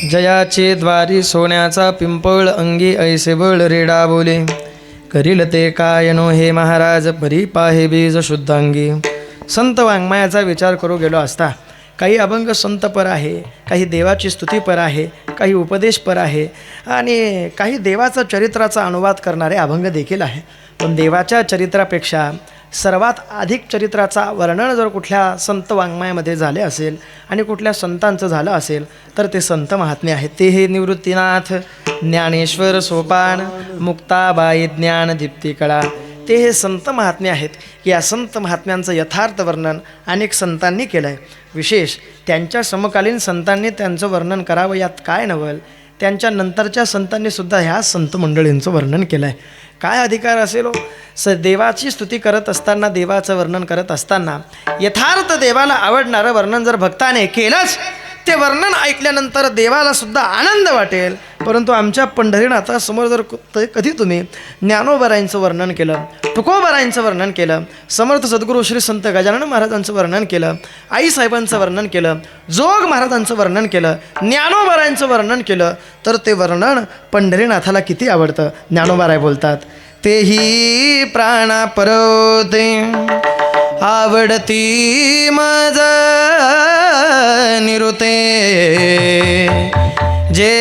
जयाचे द्वारी सोन्याचा पिंपळ अंगी ऐसे बळ रेडा बोले करील ते काय नो हे महाराज परी पाहे बीज शुद्धांगी. संत वाङ्मयाचा विचार करू गेलो असता काही अभंग संतपर आहे, काही देवाची स्तुतीपर आहे, काही उपदेशपर आहे आणि काही देवाचा चरित्राचा अनुवाद करणारे अभंग देखील आहे. पण देवाच्या चरित्रापेक्षा सर्वात अधिक चरित्राचा वर्णन जर कुठल्या संत वाङ्मयामध्ये झाले असेल आणि कुठल्या संतांचं झालं असेल तर ते संत महात्मे आहेत. ते हे निवृत्तीनाथ, ज्ञानेश्वर सोपान, मुक्ताबाई, ज्ञान दीप्ती कळा, ते हे संत महात्मे आहेत की या संत महात्म्यांचं यथार्थ वर्णन अनेक संतांनी केलं आहे. विशेष त्यांच्या समकालीन संतांनी त्यांचं वर्णन करावं यात काय नवल, त्यांच्या नंतरच्या संतांनीसुद्धा ह्या संत मंडळींचं वर्णन केलं आहे. काय अधिकार असेल हो, देवाची स्तुती करत असताना, देवाचं वर्णन करत असताना यथार्थ देवाला आवडणारं वर्णन जर भक्ताने केलंच ते वर्णन ऐकल्यानंतर देवाला सुद्धा आनंद वाटेल. परंतु आमच्या पंढरीनाथासमोर जर कधी तुम्ही ज्ञानोबरायांचं वर्णन केलं, तुकोबरायांचं वर्णन केलं, समर्थ सद्गुरू श्री संत गजानन महाराजांचं वर्णन केलं, आईसाहेबांचं वर्णन केलं, जोग महाराजांचं वर्णन केलं, ज्ञानोबरायांचं वर्णन केलं तर ते वर्णन पंढरीनाथाला किती आवडतं. ज्ञानोबराय बोलतात, तेही प्राणा परवते आवडती मज निरुते जे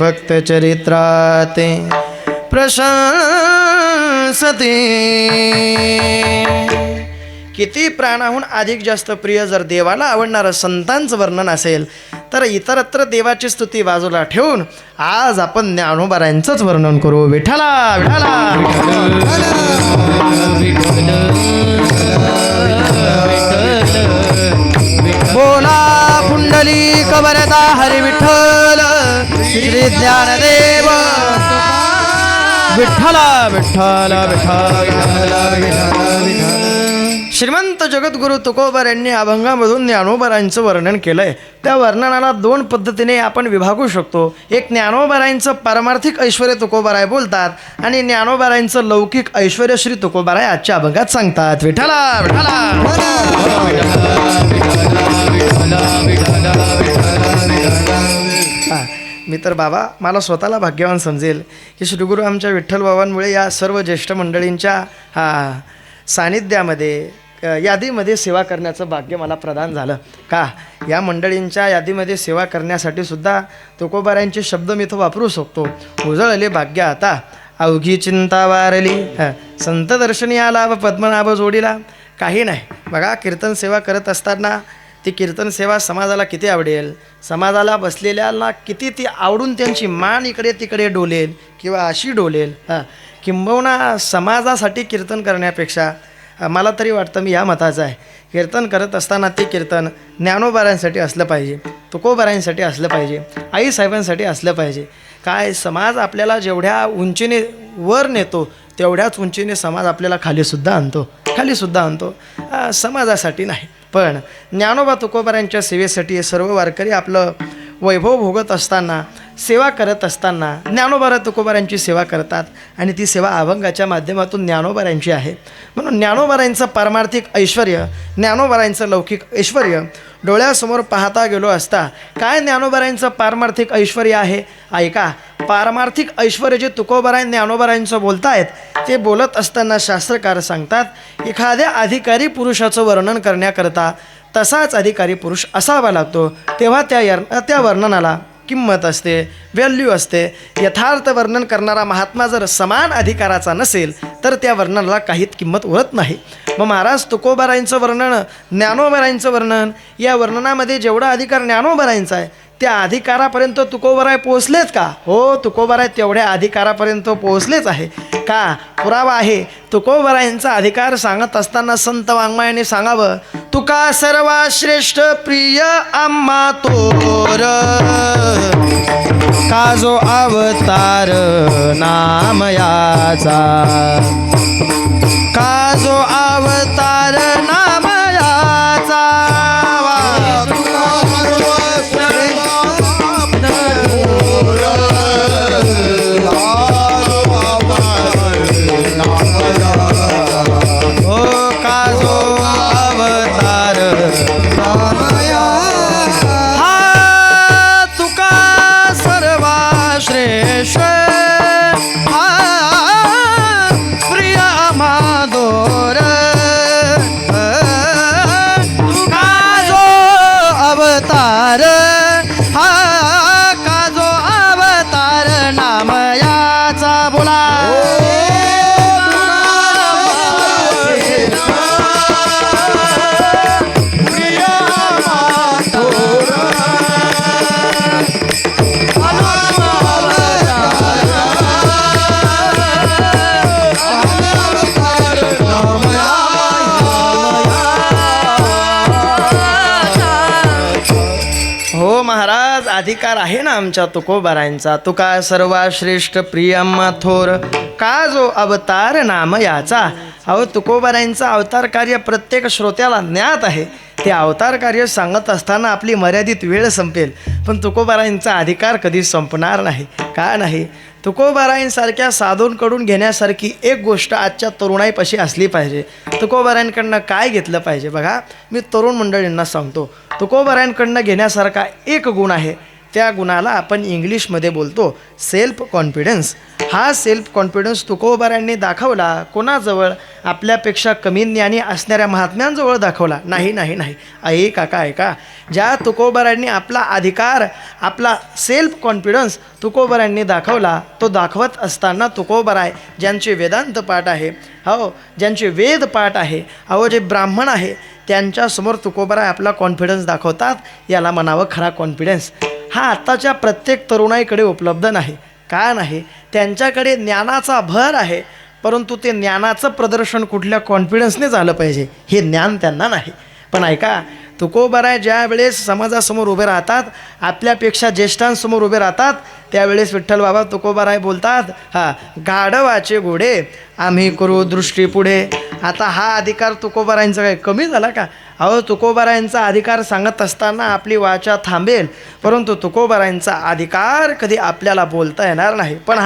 भक्त चरित्राते प्रशंसते. किती प्राणाहून अधिक जास्त प्रिय जर देवाला आवडणारं संतांचं वर्णन असेल तर इतरत्र देवाची स्तुती बाजूला ठेवून आज आपण ज्ञानोबरायांचंच वर्णन करू. विठ्ठला विठ्ठला बोला पुंडलिक वरदा हरी विठ्ठल श्री ज्ञानदेव विठ्ठला विठ्ठला विठ्ठला. श्रीमंत जगद्गुरु तुकोबर यांनी अभंगामधून ज्ञानोबरायांचं वर्णन केलं आहे. त्या वर्णनाला दोन पद्धतीने आपण विभागू शकतो. एक ज्ञानोबरायांचं पारमार्थिक ऐश्वर तुकोबराय बोलतात आणि ज्ञानोबरायांचं लौकिक ऐश्वर श्री तुकोबराय आजच्या अभंगात सांगतात. विठ्ठला विठ्ठला. मी तर बाबा मला स्वतःला भाग्यवान समजेल की श्रीगुरु आमच्या विठ्ठल बाबांमुळे या सर्व ज्येष्ठ मंडळींच्या सानिध्यामध्ये यादीमध्ये सेवा करण्याचं भाग्य मला प्रदान झालं. का या मंडळींच्या यादीमध्ये सेवा करण्यासाठी सुद्धा तुकोबारायांचे शब्द मी तो वापरू शकतो. उजळले भाग्य आता अवघी चिंता वारली, संत दर्शनी आला व पद्मनाभ जोडीला. काही नाही बघा, कीर्तन सेवा करत असताना ती कीर्तन सेवा समाजाला किती आवडेल, समाजाला बसलेल्याला किती ती आवडून त्यांची मान इकडे तिकडे डोलेल किंवा अशी डोलेल. किंबहुना समाजासाठी कीर्तन करण्यापेक्षा मला तरी वाटतं, मी या मताचा आहे, कीर्तन करत असताना ते कीर्तन ज्ञानोबरायांसाठी असलं पाहिजे, तुकोबरायांसाठी असलं पाहिजे, आईसाहेबांसाठी असलं पाहिजे. काय समाज आपल्याला जेवढ्या उंचीने वर नेतो तेवढ्याच उंचीने समाज आपल्याला खालीसुद्धा आणतो. समाजासाठी नाही पण ज्ञानोबा तुकोबरायांच्या सेवेसाठी सर्व वारकरी आपलं वैभव भोगत असताना, सेवा करत असताना ज्ञानोबा तुकोबरायांची सेवा करतात आणि ती सेवा अभंगाच्या माध्यमातून ज्ञानोबरायांची आहे. म्हणून ज्ञानोबरायांचं पारमार्थिक ऐश्वर, ज्ञानोबरायांचं लौकिक ऐश्वर डोळ्यासमोर पाहता गेलो असता काय ज्ञानोबरायांचं पारमार्थिक ऐश्वर आहे ऐका. पारमार्थिक ऐश्वर जे तुकोबराय ज्ञानोबरायांचं बोलतायत ते बोलत असताना शास्त्रकार सांगतात, एखाद्या अधिकारी पुरुषाचं वर्णन करण्याकरता तसाच अधिकारी पुरुष असावा लागतो, तेव्हा त्या वर्णनाला किंमत असते, व्हॅल्यू असते. यथार्थ वर्णन करणारा महात्मा जर समान अधिकाराचा नसेल तर त्या वर्णनाला काहीच किंमत उरत नाही. मग महाराज तुकोबरायांचं वर्णन, ज्ञानोबरायांचं वर्णन, या वर्णनामध्ये जेवढा अधिकार ज्ञानोबरायांचा आहे त्या अधिकारापर्यंत तुकोबराय पोहोचलेच का? हो, तुकोबराय तेवढ्या अधिकारापर्यंत पोहोचलेच आहे. का पुरावा आहे? तुकोबरायांचा अधिकार सांगत असताना संत वाङ्मयाने सांगावं, तुका सर्वा श्रेष्ठ प्रिय आम्हा तोर, का जो अवतार नामयाचा, का जो अवतार नामयाचा. हो महाराज, अधिकार आहे ना आमच्या तुकोबारायांचा. तुका सर्वा श्रेष्ठ प्रियम थोर का जो अवतार नाम याचा. अहो तुकोबारायांचा अवतार कार्य प्रत्येक श्रोत्याला ज्ञात आहे. ते अवतार कार्य सांगत असताना आपली मर्यादित वेळ संपेल, पण तुकोबारायांचा अधिकार कधी संपणार नाही. का नाही? तुकोबारायांसारख्या साधूंकडून घेण्यासारखी एक गोष्ट आजच्या तरुणाईपाशी असली पाहिजे. तुकोबारायांकडनं काय घेतलं पाहिजे बघा, मी तरुण मंडळींना सांगतो. तुकोबारायांकडनं घेण्यासारखा एक गुण आहे. त्या गुणाला आपण इंग्लिशमध्ये बोलतो सेल्फ कॉन्फिडन्स. हा सेल्फ कॉन्फिडन्स तुकोबारायांनी दाखवला कोणाजवळ? आपल्यापेक्षा कमी ज्ञानी असणाऱ्या महात्म्यांजवळ दाखवला. नाही नाही नाही, काका ऐका. ज्या तुकोबारायांनी आपला अधिकार, आपला सेल्फ कॉन्फिडन्स तुकोबारायांनी दाखवला, तो दाखवत असताना तुकोबाराय ज्यांचे वेदांत पाठ आहे, हो ज्यांचे वेद पाठ आहे, अहो जे ब्राह्मण आहे, त्यांच्यासमोर तुकोबाराय आपला कॉन्फिडन्स दाखवतात. याला म्हणावं खरा कॉन्फिडन्स. हा आत्ताच्या प्रत्येक तरुणाईकडे उपलब्ध नाही. का नाही? त्यांच्याकडे ज्ञानाचा भर आहे, परंतु ते ज्ञानाचं प्रदर्शन कुठल्या कॉन्फिडन्सने झालं पाहिजे हे ज्ञान त्यांना नाही. पण ऐका, तुकोबाराय ज्या वेळेस समाजासमोर उभे राहतात, आपल्यापेक्षा ज्येष्ठांसमोर उभे राहतात, त्यावेळेस विठ्ठल बाबा तुकोबाराय बोलतात, गाढवाचे घोडे आम्ही करू दृष्टी पुढे. आता हा अधिकार तुकोबारायांचा काय कमी झाला का? अहो तुकोबारायांचा अधिकार सांगत असताना आपली वाचा थांबेल, परंतु तुकोबारायांचा अधिकार कधी आपल्याला बोलता येणार नाही. पण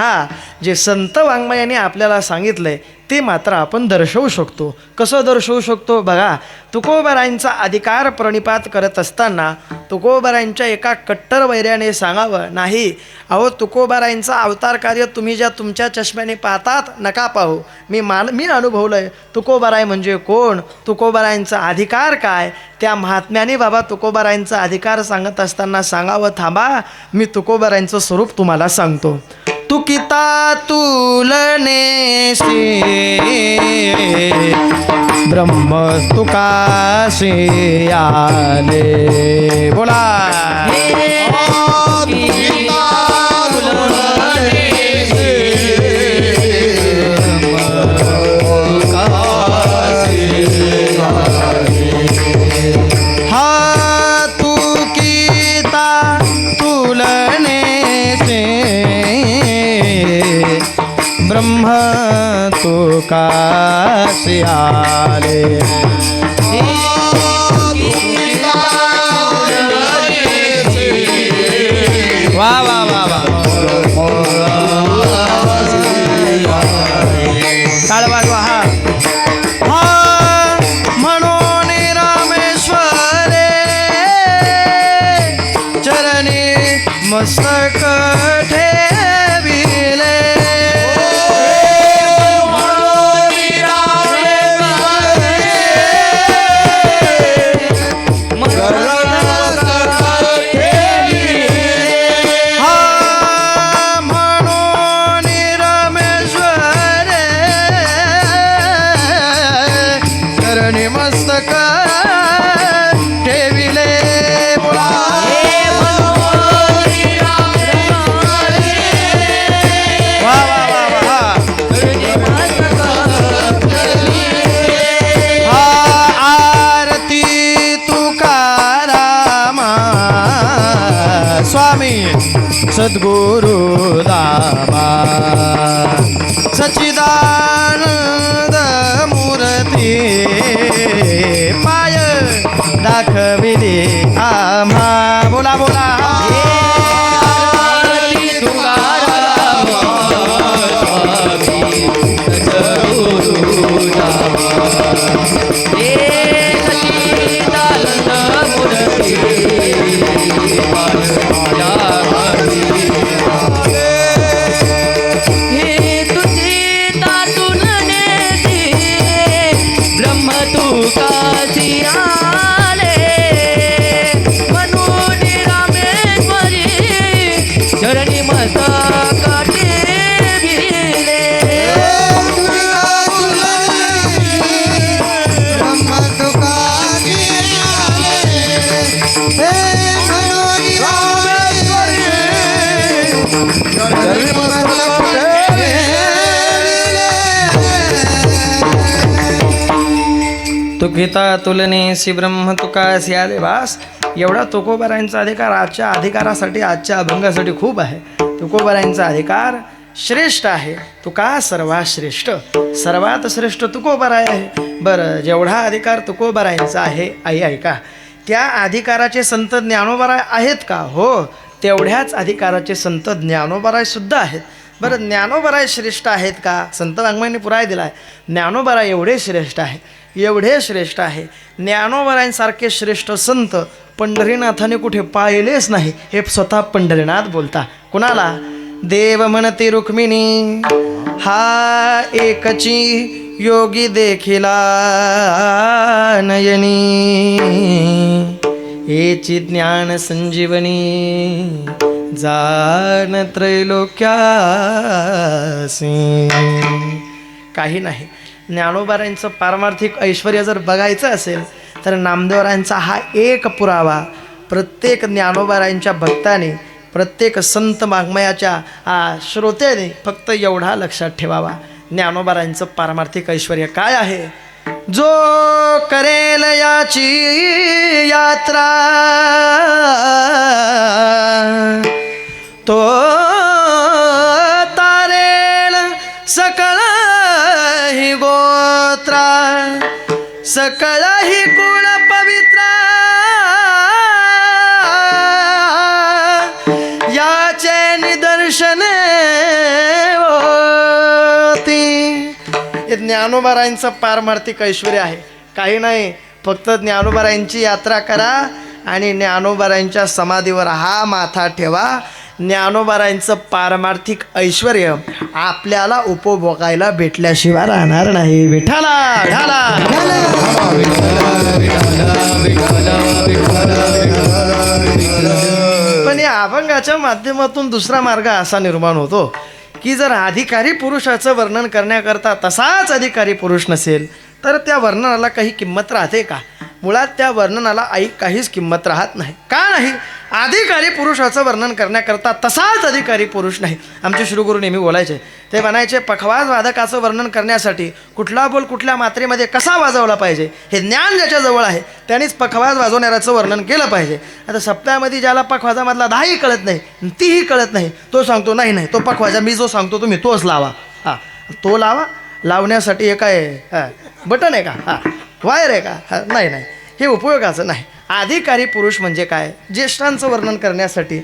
जे संत वाङ्मयाने आपल्याला सांगितलं आहे ते मात्र आपण दर्शवू शकतो. कसं दर्शवू शकतो बघा. तुकोबारायांचा अधिकार प्रणिपात करत असताना तुकोबारायांच्या एका कट्टर वैर्याने सांगावं, नाही अहो तुकोबारायांचा अवतार कार्य तुम्ही ज्या तुमच्या चष्म्याने पाहतात नका पाहू. मी अनुभवलं आहे. तुकोबाराय म्हणजे कोण, तुकोबारायांचा अधिकार काय, त्या महात्म्याने बाबा तुकोबारायांचा अधिकार सांगत असताना सांगावं, थांबा मी तुकोबारायांचं स्वरूप तुम्हाला सांगतो. तुकिता तुलने से ब्रह्म तुकासे आले. बोला ब्रह्म तुकासे आले. वा वा वा वा, टाळ वाजवा. म्हणून रामेश्वरे चरणी मस्तक ठेविले. सद्गुरु दामा सच्चिदानंद मूर्ती पाय दाखविले आम्हा. बोला बोला तुकिता तुलने सी ब्रह्म तुकासी आले. वास एवढा तुकोबारायांचा अधिकार आजच्या अधिकारासाठी, आजच्या अभंगासाठी खूप आहे. तुकोबारायांचा अधिकार श्रेष्ठ आहे. तुका सर्वात श्रेष्ठ, सर्वात श्रेष्ठ तुकोबाराय आहे. बरं, जेवढा अधिकार तुकोबारायांचा आहे, आई ऐका, त्या अधिकाराचे संत ज्ञानोबाराय आहेत का? हो, तेवढ्याच अधिकाराचे संत ज्ञानोबाराय सुद्धा आहेत. बरं, ज्ञानोबाराय श्रेष्ठ आहेत का? संत वाङ्मयाने पुराय दिला आहे. ज्ञानोबाराय एवढे श्रेष्ठ आहे, एवढे श्रेष्ठ आहे. ज्ञानोबारायांसारखे श्रेष्ठ संत पंढरीनाथाने कुठे पाहिलेच नाही, हे स्वतः पंढरीनाथ बोलता. कुणाला? देव म्हणती रुक्मिणी हा एकची योगी देखिला नयनी, हेची ज्ञान संजीवनी जाण त्रैलोक्यासी. काही नाही, ज्ञानोबारायांचं पारमार्थिक ऐश्वर्य जर बघायचं असेल तर नामदेवरायांचा हा एक पुरावा प्रत्येक ज्ञानोबारायांच्या भक्ताने, प्रत्येक संत वाङ्मयाच्या श्रोत्याने फक्त एवढा लक्षात ठेवावा. ज्ञानोबारायांचं पारमार्थिक ऐश्वर्य काय आहे? जो करेल याची यात्रा तो तारेल सकळ ही गोत्रा, सकळ ही कुळ पवित्रा, याचे निदर्शने होती. हे ज्ञानोबारायांचं पारमार्थिक ऐश्वर्य आहे. काही नाही, फक्त ज्ञानोबारायांची यात्रा करा आणि ज्ञानोबारायांच्या समाधीवर हा माथा ठेवा. ज्ञानोबारायांचं पारमार्थिक ऐश्वर्य आपल्याला उपभोगायला भेटल्याशिवाय राहणार नाही. विठ्ठला ढाला. पण या अभंगाच्या माध्यमातून दुसरा मार्ग असा निर्माण होतो की जर अधिकारी पुरुषाचं वर्णन करण्याकरता तसाच अधिकारी पुरुष नसेल तर त्या वर्णनाला काही किंमत राहते का? मुळात त्या वर्णनाला काहीच किंमत राहत नाही. का नाही? अधिकारी पुरुषाचं वर्णन करण्याकरता तसाच अधिकारी पुरुष नाही. आमचे श्रीगुरू नेहमी बोलायचे, ते म्हणायचे पखवाज वादकाचं वर्णन करण्यासाठी कुठला बोल कुठल्या मात्रेमध्ये कसा वाजवला पाहिजे हे ज्ञान ज्याच्याजवळ आहे त्यानेच पखवाज वाजवणाऱ्याचं वर्णन केलं पाहिजे. आता सप्ताहामध्ये ज्याला पखवाजामधला दहाही कळत नाही, तीही कळत नाही, तो सांगतो नाही नाही तो पखवाजा मी जो सांगतो तुम्ही तोच लावा. हां, तो लावा. लावण्यासाठी हे काय बटन आहे का? हां, वायर आहे का? हां, नाही नाही, हे उपयोगाचं नाही. अधिकारी पुरुष म्हणजे काय? ज्येष्ठांचं वर्णन करण्यासाठी,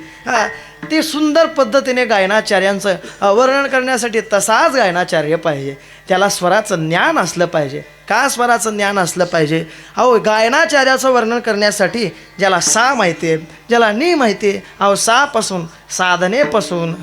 ते सुंदर पद्धतीने गायनाचार्यांचं वर्णन करण्यासाठी तसाच गायनाचार्य पाहिजे. त्याला स्वराचं ज्ञान असलं पाहिजे. का स्वराचं ज्ञान असलं पाहिजे? अहो, गायनाचार्याचं वर्णन करण्यासाठी ज्याला सा माहिती आहे, ज्याला नी माहिती आहे, अहो सापासून साधनेपासून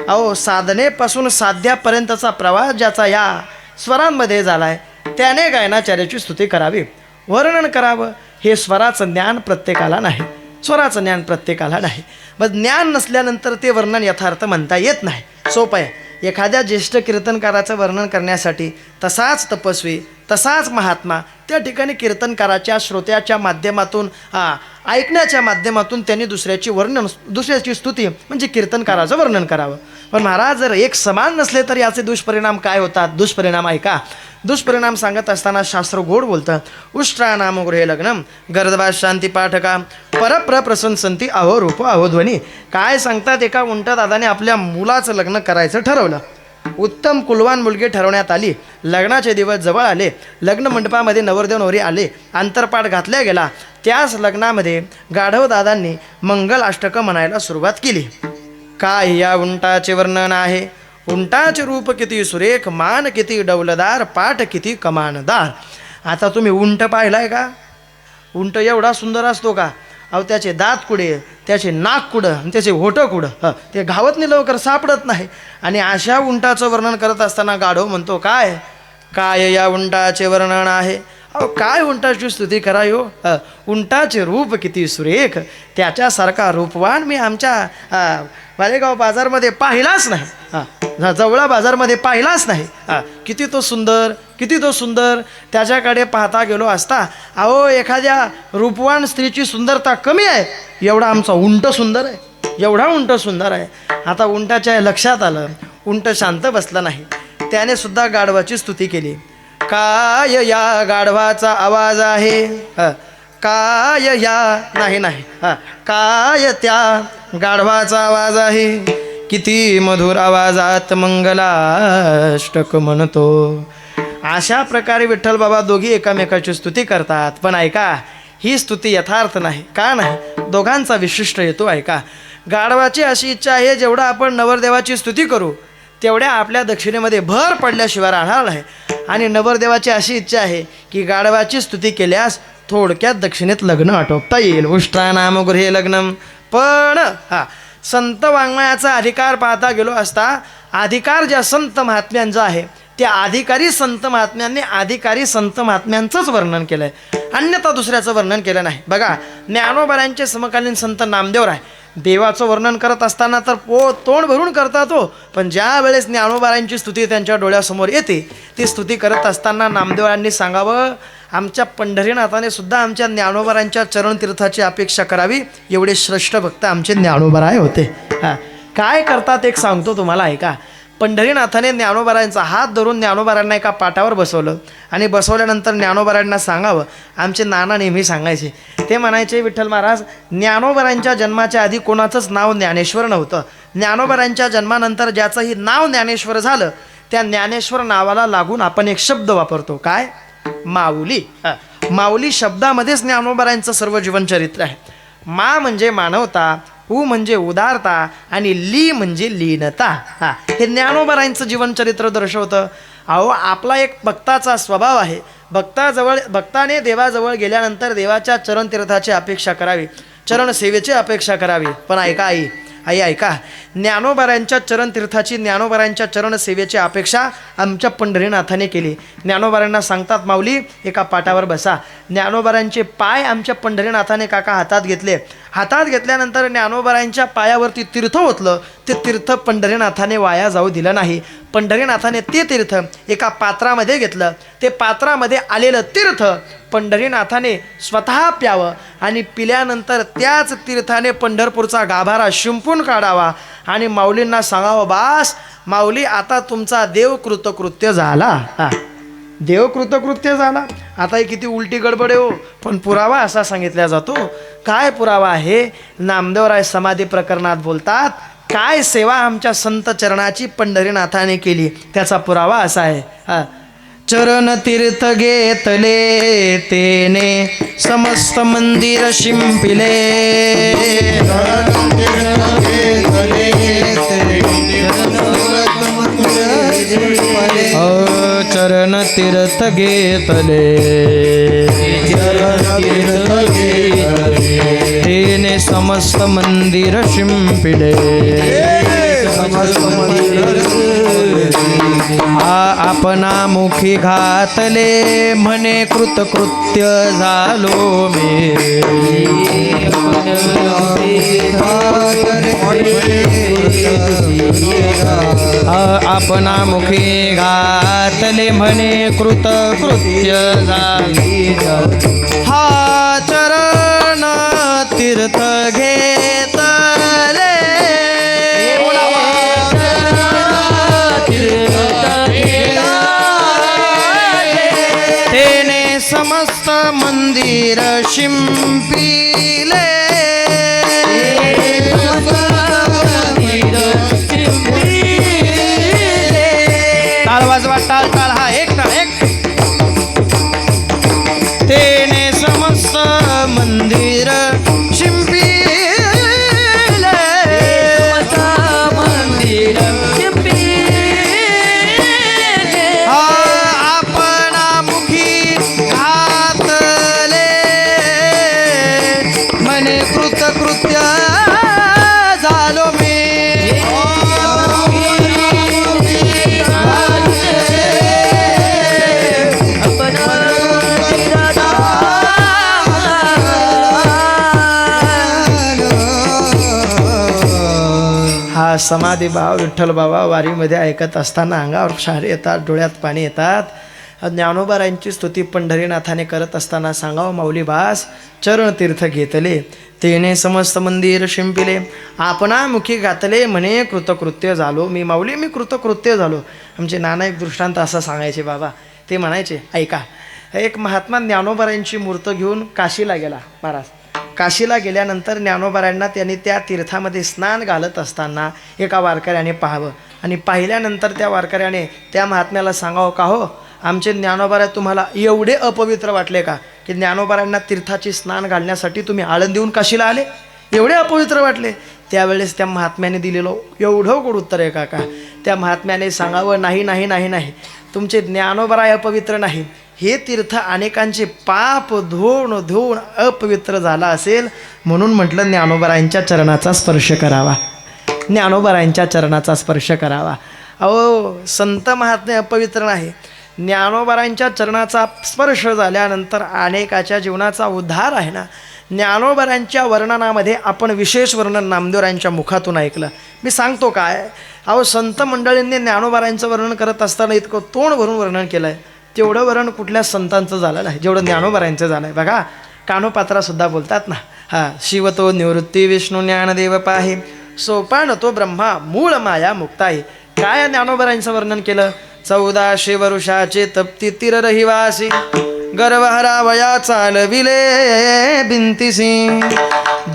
अहो साधनेपासून साध्यापर्यंतचा प्रवास ज्याचा या स्वरांमध्ये झाला आहे त्याने गायनाचार्याची स्तुती करावी, वर्णन करावं. हे स्वराचं ज्ञान प्रत्येकाला नाही, स्वराचं ज्ञान प्रत्येकाला नाही. मग ज्ञान नसल्यानंतर ते वर्णन यथार्थ म्हणता येत नाही. सोपं आहे. एखाद्या ज्येष्ठ कीर्तनकाराचं वर्णन करण्यासाठी तसाच तपस्वी, तसाच महात्मा त्या ठिकाणी कीर्तनकाराच्या श्रोत्याच्या माध्यमातून ऐकण्याच्या माध्यमातून त्यांनी दुसऱ्याची स्तुती म्हणजे कीर्तनकाराचं वर्णन करावं. पण महाराज जर एक समान नसले तर याचे दुष्परिणाम काय होतात? दुष्परिणाम ऐका. दुष्परिणाम सांगत असताना शास्त्र गोड बोलतं. उष्ट्रा नाम गृहे लग्नम गर्दभा शांती पाठका परप्र प्रसंसंती अहो रूप अहो ध्वनी. काय सांगतात? एका उंट दादाने आपल्या मुलाचं लग्न करायचं ठरवलं. उत्तम कुलवान मुलगी ठरवण्यात आली. लग्नाचे दिवस जवळ आले. लग्न मंडपामध्ये नवरदेव नवरी आले. अंतरपाठ घातल्या गेला. त्याच लग्नामध्ये गाढव दादांनी मंगल अष्टकं म्हणायला सुरुवात केली. काय या उंटाचे वर्णन आहे? उंटाचे रूप किती सुरेख, मान किती डौलदार, पाठ किती कमानदार. आता तुम्ही उंट पाहिलाय का? उंट एवढा सुंदर असतो का? अहो, त्याचे दात कुठे, त्याचे नाक कुठं आणि त्याचे होठं कुठं, ते घावत नाही, लवकर सापडत नाही. आणि अशा उंटाचं वर्णन करत असताना गाढव म्हणतो काय काय या उंटाचे वर्णन आहे? अहो, काय उंटाची स्तुती करायो. उंटाचे रूप किती सुरेख, त्याच्यासारखा रूपवान मी आमच्या मालेगाव बाजारमध्ये पाहिलाच नाही. जवळा बाजारमध्ये पाहिलाच नाही. किती तो सुंदर, किती तो सुंदर. त्याच्याकडे पाहता गेलो असता अहो एखाद्या रूपवान स्त्रीची सुंदरता कमी आहे, एवढा आमचा उंट सुंदर आहे, एवढा उंट सुंदर आहे. आता उंटाच्या लक्षात आलं, उंट शांत बसला नाही. त्याने सुद्धा गाढवाची स्तुती केली. काय या गाढवाचा आवाज आहे, काय या नाही नाही हा काय त्या गाढवाचा आवाज आहे, किती मधुर आवाजात मंगलाष्टक म्हणतो. अशा प्रकारे विठ्ठल बाबा दोघी एकामेकाची स्तुती करतात. पण ऐका, ही स्तुती यथार्थ नाही. का नाही? दोघांचा विशिष्ट हेतू ऐका. गाढवाची अशी इच्छा आहे, जेवढं आपण नवरदेवाची स्तुती करू तेवढ्या आपल्या दक्षिणेमध्ये भर पडल्याशिवाय राहणार नाही. आणि नवरदेवाची अशी इच्छा आहे की गाढवाची स्तुती केल्यास थोडक्यात दक्षिणेत लग्न आटोपता येईल. उष्ट्रा नाम गृहे लग्नम. पण हा संत वाङ्मयाचा अधिकार पाहता गेलो असता, अधिकार ज्या संत महात्म्यांचा आहे त्या अधिकारी संत महात्म्यांनी अधिकारी संत महात्म्यांचंच वर्णन केलं आहे, अन्यथा दुसऱ्याचं वर्णन केलं नाही. बघा, ज्ञानोबारांचे समकालीन संत नामदेवराय देवाचं वर्णन करत असताना तर तोंड भरून करतात हो, पण ज्या वेळेस ज्ञानोबारांची स्तुती त्यांच्या डोळ्यासमोर येते, ती स्तुती करत असताना नामदेवरांनी सांगावं, आमच्या पंढरीनाथाने सुद्धा आमच्या ज्ञानोबारांच्या चरणतीर्थाची अपेक्षा करावी. एवढे श्रेष्ठ भक्त आमचे ज्ञानोबाराय होते. हां, काय करतात एक सांगतो तुम्हाला ऐका. पंढरीनाथाने ज्ञानोबारांचा हात धरून ज्ञानोबारांना एका पाटावर बसवलं आणि बसवल्यानंतर ज्ञानोबारांना सांगावं. आमचे नाना नेहमी सांगायचे, ते म्हणायचे, विठ्ठल महाराज, ज्ञानोबारांच्या जन्माच्या आधी कोणाचंच नाव ज्ञानेश्वर नव्हतं. ज्ञानोबारांच्या जन्मानंतर ज्याचंही नाव ज्ञानेश्वर झालं, त्या ज्ञानेश्वर नावाला लागून आपण एक शब्द वापरतो. काय? माऊली. माऊली शब्दामध्येच ज्ञानोबारांचं सर्व जीवनचरित्र आहे. मा म्हणजे मानवता, उ म्हणजे उदारता आणि ली म्हणजे लीनता. हा, हे ज्ञानोबारांचं जीवनचरित्र दर्शवतं. अहो, आपला एक भक्ताचा स्वभाव आहे. भक्ताने देवाजवळ गेल्यानंतर देवाच्या चरणतीर्थाची अपेक्षा करावी, चरणसेवेची अपेक्षा करावी. पण ऐका आई ऐका, ज्ञानोबारांच्या चरणतीर्थाची, ज्ञानोबारांच्या चरणसेवेची अपेक्षा आमच्या पंढरीनाथाने केली. ज्ञानोबारांना सांगतात, माऊली एका पाटावर बसा. ज्ञानोबारांचे पाय आमच्या पंढरीनाथाने काका हातात घेतले. हातात घेतल्यानंतर ज्ञानोबारांच्या पायावरती तीर्थ ओतलं. ते तीर्थ पंढरीनाथाने वाया जाऊ दिलं नाही. पंढरीनाथाने ते तीर्थ एका पात्रामध्ये घेतलं. ते पात्रामध्ये आलेलं तीर्थ पंढरीनाथाने स्वतः प्यावं आणि पिल्यानंतर त्याच तीर्थाने पंढरपूरचा गाभारा शिंपून काढावा आणि माऊलींना सांगावं, बास माऊली, आता तुमचा देव कृतकृत्य झाला. हा, देव कृतकृत्य झाला. आता ही किती उलटी गडबड आहे हो, पण पुरावा असा सांगितला जातो. काय पुरावा आहे? नामदेवराय समाधी प्रकरणात बोलतात, काय सेवा आमच्या संत चरणाची पंढरीनाथाने केली, त्याचा पुरावा असा आहे. हा, चरण तीर्थ घेतले तेने समस्त मंदिर शिंपिले. चरण तीर्थ घेतले तेने समस्त मंदिर शिंपिले. आपणा मुखी घातले म्हणे कृतकृत्य झालो मी. आपणा मुखी घातले म्हणे कृतकृत्य झाली. हा चरण तीर्थ घेतले तेने समस्त मंदिर शिंपिले. टाळ वाजवा, टाळ टाळ, हा एक ना एक. तेने समस्त मंदिर शिंपिले. कृतकृत्य झालो मी. हा समाधी भाव विठ्ठल बाबा वारीमध्ये ऐकत असताना अंगावर शहारे येतात, डोळ्यात पाणी येतात. ज्ञानोबारांची स्तुती पंढरीनाथाने करत असताना सांगावं, माऊली बास चरण तीर्थ घेतले तेने समस्त मंदिर शिंपिले. आपणा मुखी घातले म्हणे कृतकृत्य झालो मी. माऊली मी कृतकृत्य झालो. आमचे नाना एक दृष्टांत असा सांगायचे बाबा. ते म्हणायचे, ऐका, एक महात्मा ज्ञानोबारायांची मूर्त घेऊन काशीला गेला महाराज. काशीला गेल्यानंतर ज्ञानोबारायांना त्यांनी त्या तीर्थामध्ये स्नान घालत असताना एका वारकऱ्याने पाहावं आणि पाहिल्यानंतर त्या वारकऱ्याने त्या महात्म्याला सांगावं, का हो आमचे ज्ञानोबारा तुम्हाला एवढे अपवित्र वाटले का की ज्ञानोबारायांना तीर्थाची स्नान घालण्यासाठी तुम्ही आळंदीहून काशीला आले, एवढे अपवित्र वाटले. त्यावेळेस त्या महात्म्याने दिलेलं एवढं गोड उत्तर आहे काका. त्या महात्म्याने सांगावं, नाही नाही नाही नाही, तुमचे ज्ञानोबराय अपवित्र नाही, हे तीर्थ अनेकांचे पाप धुवून धुवून अपवित्र झाला असेल म्हणून म्हटलं ज्ञानोबरायांच्या चरणाचा स्पर्श करावा, ज्ञानोबरायांच्या चरणाचा स्पर्श करावा. अहो संत महात्मे अपवित्र नाही, ज्ञानोबरायांच्या चरणाचा स्पर्श झाल्यानंतर अनेकाच्या जीवनाचा उद्धार आहे ना. ज्ञानोबरायांच्या वर्णनामध्ये आपण विशेष वर्णन नामदेवरायांच्या मुखातून ऐकलं. मी सांगतो काय, अहो संत मंडळींनी ज्ञानोबरायांचं वर्णन करत असताना इतकं तोंड भरून वर्णन केलं आहे, तेवढं वर्णन कुठल्या संतांचं झालं नाही जेवढं ज्ञानोबरायांचं झालं आहे. बघा कानोपात्रासुद्धा बोलतात ना, हां, शिव तो निवृत्ती विष्णू ज्ञानदेव पाहे, सोपान तो ब्रह्मा मूळ माया मुक्ताही. काय ज्ञानोबरायांचं वर्णन केलं, 1400 वर्षाचे तप्ती तीर रहिवासी, गर्वहरावया चालविले भिंतीसी,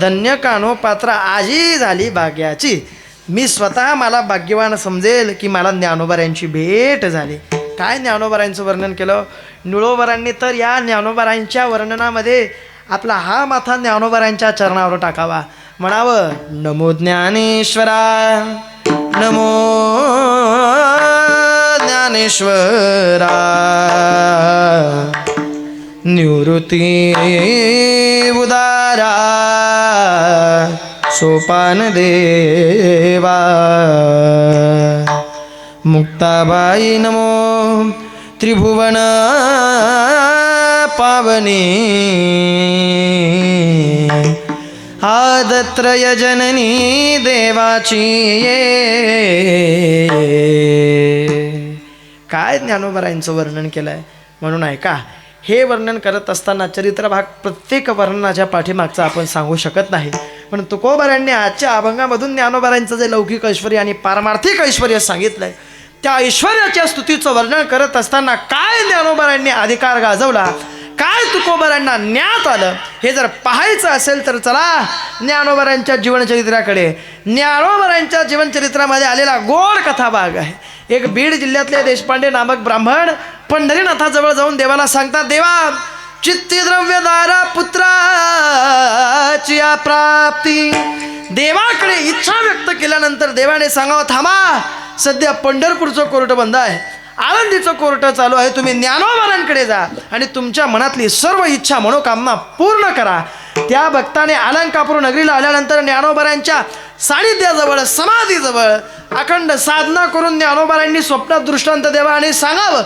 धन्य कानोपात्रा आजी झाली भाग्याची. मी स्वतः मला भाग्यवान समजेल की मला ज्ञानोबरायांची भेट झाली. काय ज्ञानोबरायांचं वर्णन केलं, निळोबरांनी तर या ज्ञानोबरायांच्या वर्णनामध्ये आपला हा माथा ज्ञानोबरायांच्या चरणावर टाकावा, म्हणावं, नमो ज्ञानेश्वरा, नमो ज्ञानेश्वरा, निवृत्ती उदारा, सोपान देवा, मुक्ताबाई नमो, त्रिभुवन पावनी, आदत्रय जननी देवाची ये. काय ज्ञानोबरायांचं वर्णन केलं आहे. म्हणून ऐका, हे वर्णन करत असताना चरित्रभाग प्रत्येक वर्णनाच्या पाठीमागचा आपण सांगू शकत नाही, पण तुकोबारायांनी आजच्या अभंगामधून ज्ञानोबारायांचं जे लौकिक ऐश्वर्य आणि पारमार्थिक ऐश्वर्य सांगितलंय, त्या ऐश्वर्याच्या स्तुतीचं वर्णन करत असताना काय ज्ञानोबारायांनी अधिकार गाजवला, काय तुकोबारायांना ज्ञात आलं, हे जर पाहायचं असेल तर चला ज्ञानोबारायांच्या जीवनचरित्राकडे. ज्ञानोबारायांच्या जीवनचरित्रामध्ये आलेला गोड कथाभाग आहे. एक बीड जिल्ह्यातले देशपांडे नामक ब्राह्मण पंढरीनाथाजवळ जाऊन देवाला सांगतात, देवा चित्तद्रव्यदारा पुत्राची प्राप्ती. देवाकडे इच्छा व्यक्त केल्यानंतर देवाने सांगावं, थांबा, सध्या पंढरपूरचं कोर्ट बंद आहे, आळंदीचं कोर्ट चालू आहे, तुम्ही ज्ञानोबारांकडे जा आणि तुमच्या मनातली सर्व इच्छा मनोकामना पूर्ण करा. त्या भक्ताने अलंकापूर नगरीला आल्यानंतर ज्ञानोबारांच्या सानिध्याजवळ समाधीजवळ अखंड साधना करून ज्ञानोबारांनी स्वप्नात दृष्टांत द्यावा आणि सांगावं,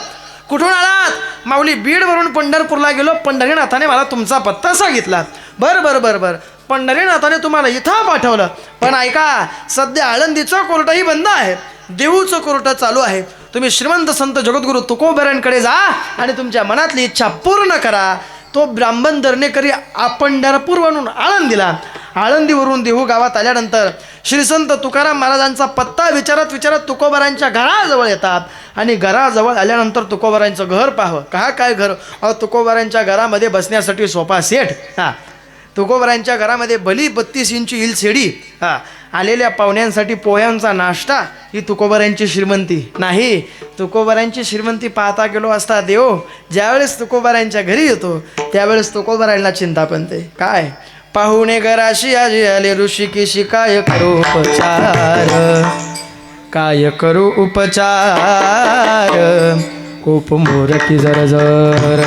कुठून आलात, माऊली बीडवरून पंढरपूरला गेलो, पंढरीनाथाने मला तुमचा पत्ता सांगितला. बरं बरं बरं बरं, पंढरीनाथाने तुम्हाला इथं पाठवलं, पण ऐका सध्या आळंदीचं कोर्टही बंद आहे, देऊचं कोर्ट चालू आहे, तुम्ही श्रीमंत संत जगद्गुरु तुकोबारांकडे जा आणि तुमच्या मनातली इच्छा पूर्ण करा. तो ब्राह्मण दर्णेकरी पंढरपूरवरून आळंदीला, आळंदीवरून देहू गावात आल्यानंतर श्री संत तुकाराम महाराजांचा पत्ता विचारत विचारत तुकोबारांच्या घराजवळ येतात आणि घराजवळ आल्यानंतर तुकोबारांचं घर पाहावं. काय घर, अहो तुकोबारांच्या घरामध्ये बसण्यासाठी सोफा सेट, हां, तुकोबारांच्या घरामध्ये भली 32 इंची हिलसेडी, हां, आलेल्या पाहुण्यांसाठी पोह्यांचा नाश्ता. ही तुकोबारांची श्रीमंती नाही. तुकोबारांची श्रीमंती पाहता गेलो असता देव ज्यावेळेस तुकोबारांच्या घरी येतो त्यावेळेस तुकोबारांना चिंता बनते. काय पाहुणे घराशी आजी आले ऋषिकेशी, काय करू उपचार, काय करू उपचार, खूप मोरकी जरजर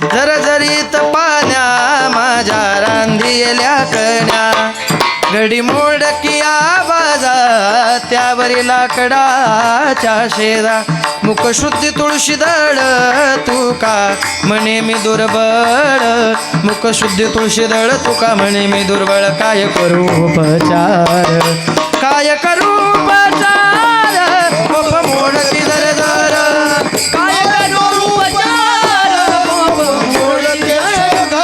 जरजरीत पाण्या माझ्या रांधियल्या कण्या, घडी मोडकी आवाजा त्यावरी लाकडाच्या शेरा, मुखशुद्धी तुळशी दळ तुका म्हणे मी दुर्बळ, मुखशुद्धी तुळशी दळ तुका म्हणे मी दुर्बळ, काय करू उपचार, काय करू उपचार, खूप मोडकी जरजर, काय करू उपचार, खूप मोडकी जरजर.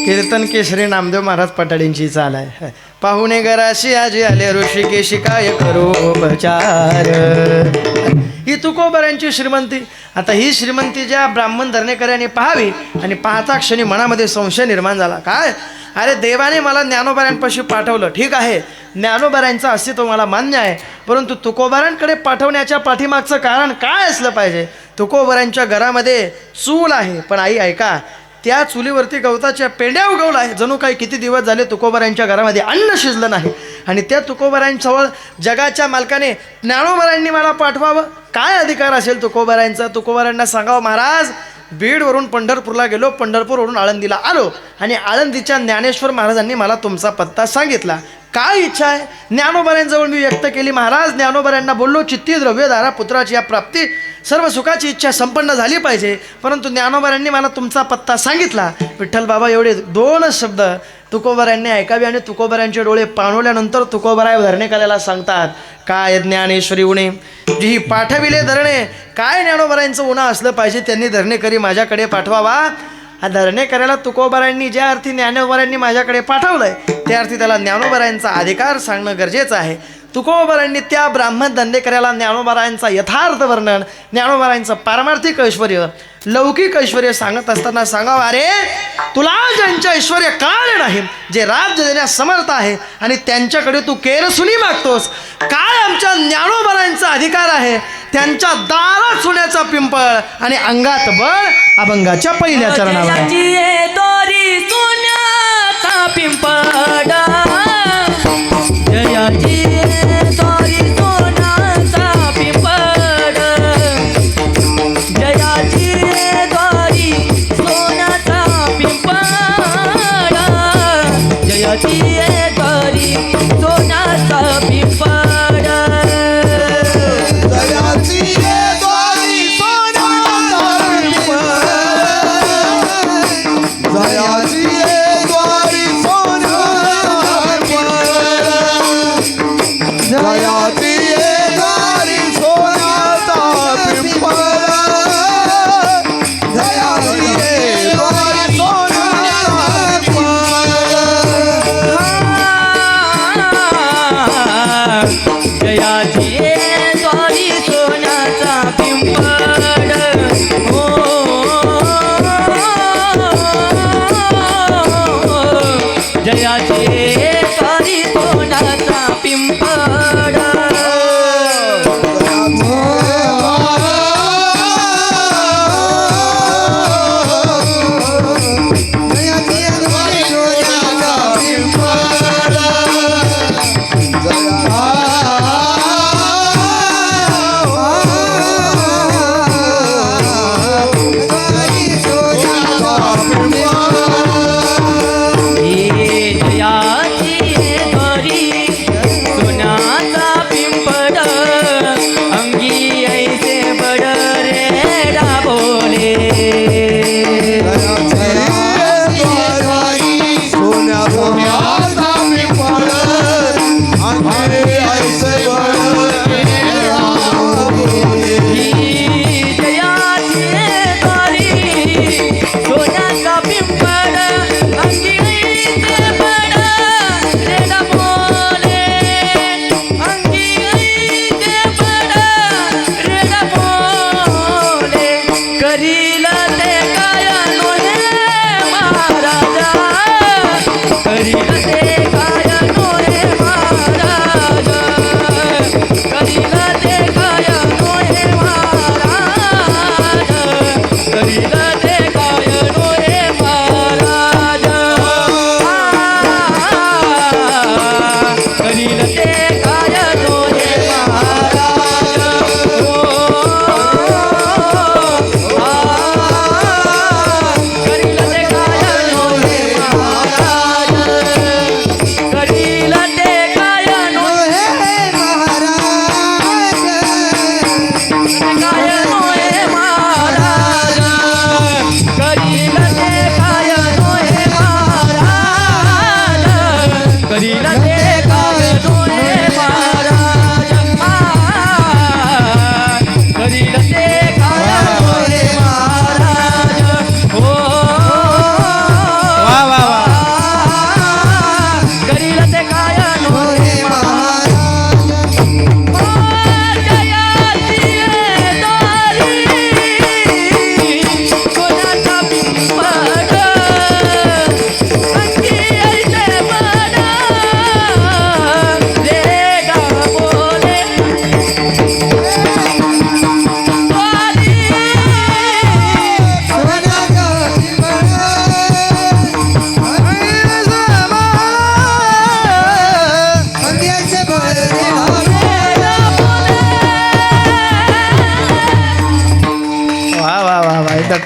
कीर्तन केशरी नामदेव महाराज पटाडींची चाल आहे. पाहुणे घराशी आजी आले ऋषिकेशी, काय करू उपचार. ही तुकोबारांची श्रीमंती आता ही श्रीमंती ज्या ब्राह्मण धरणेकऱ्याने पाहावी आणि पाहता क्षणी मनामध्ये संशय निर्माण झाला. काय, अरे देवाने मला ज्ञानोबारांपाशी पाठवलं, ठीक आहे, ज्ञानोबारांचं अस्तित्व मला मान्य आहे, परंतु तुकोबारांकडे पाठवण्याच्या पाठीमागचं कारण काय असलं पाहिजे. तुकोबारांच्या घरामध्ये चूल आहे, पण आई ऐका, त्या चुलीवरती गवताच्या पेंड्या उगवला आहे. जणू काही किती दिवस झाले तुकोबारांच्या घरामध्ये अन्न शिजलं नाही. आणि त्या तुकोबारांजवळ जगाच्या मालकाने ज्ञानोबारांनी मला पाठवावं, काय अधिकार असेल तुकोबारांचा. तुकोबारांना सांगावं, महाराज बीडवरून पंढरपूरला गेलो, पंढरपूरवरून आळंदीला आलो आणि आळंदीच्या ज्ञानेश्वर महाराजांनी मला तुमचा पत्ता सांगितला. काय इच्छा आहे ज्ञानोबारांजवळ मी व्यक्त केली. महाराज ज्ञानोबारांना बोललो, चित्ती द्रव्यधारा पुत्राची या प्राप्ती सर्व सुखाची इच्छा संपन्न झाली पाहिजे, परंतु ज्ञानोबारांनी मला तुमचा पत्ता सांगितला. विठ्ठल बाबा एवढे 2 शब्द तुकोबारांनी ऐकावे आणि तुकोबारांचे डोळे पाणवल्यानंतर तुकोबाराय धरणेकऱ्याला सांगतात, काय ज्ञानेश्वरी उणे जी पाठविले धरणे. काय ज्ञानोबारांचं उणा असलं पाहिजे, त्यांनी धरणेकरी माझ्याकडे पाठवावा. हा धरणेकऱ्याला तुकोबारांनी ज्या अर्थी ज्ञानोबारांनी माझ्याकडे पाठवलंय त्या अर्थी त्याला ज्ञानोबारांचा अधिकार सांगणं गरजेचं आहे. तुकोबारांनी त्या ब्राह्मण धरणेकऱ्याला ज्ञानोबारांचा यथार्थ वर्णन, ज्ञानोबारांचं पारमार्थिक ऐश्वर्य, लौकिक ऐश्वर्य सांगत असताना सांगावं, अरे तुला ज्यांच्या ऐश्वर्य कारण आहे, जे राज्य देण्यास समर्थ आहे आणि त्यांच्याकडे तू केरसुनी मागतोस, काय आमच्या ज्ञानोबारांचा अधिकार आहे, त्यांच्या दारात सोन्याचा पिंपळ आणि अंगात बळ अभंगाच्या पहिल्या चरणावर.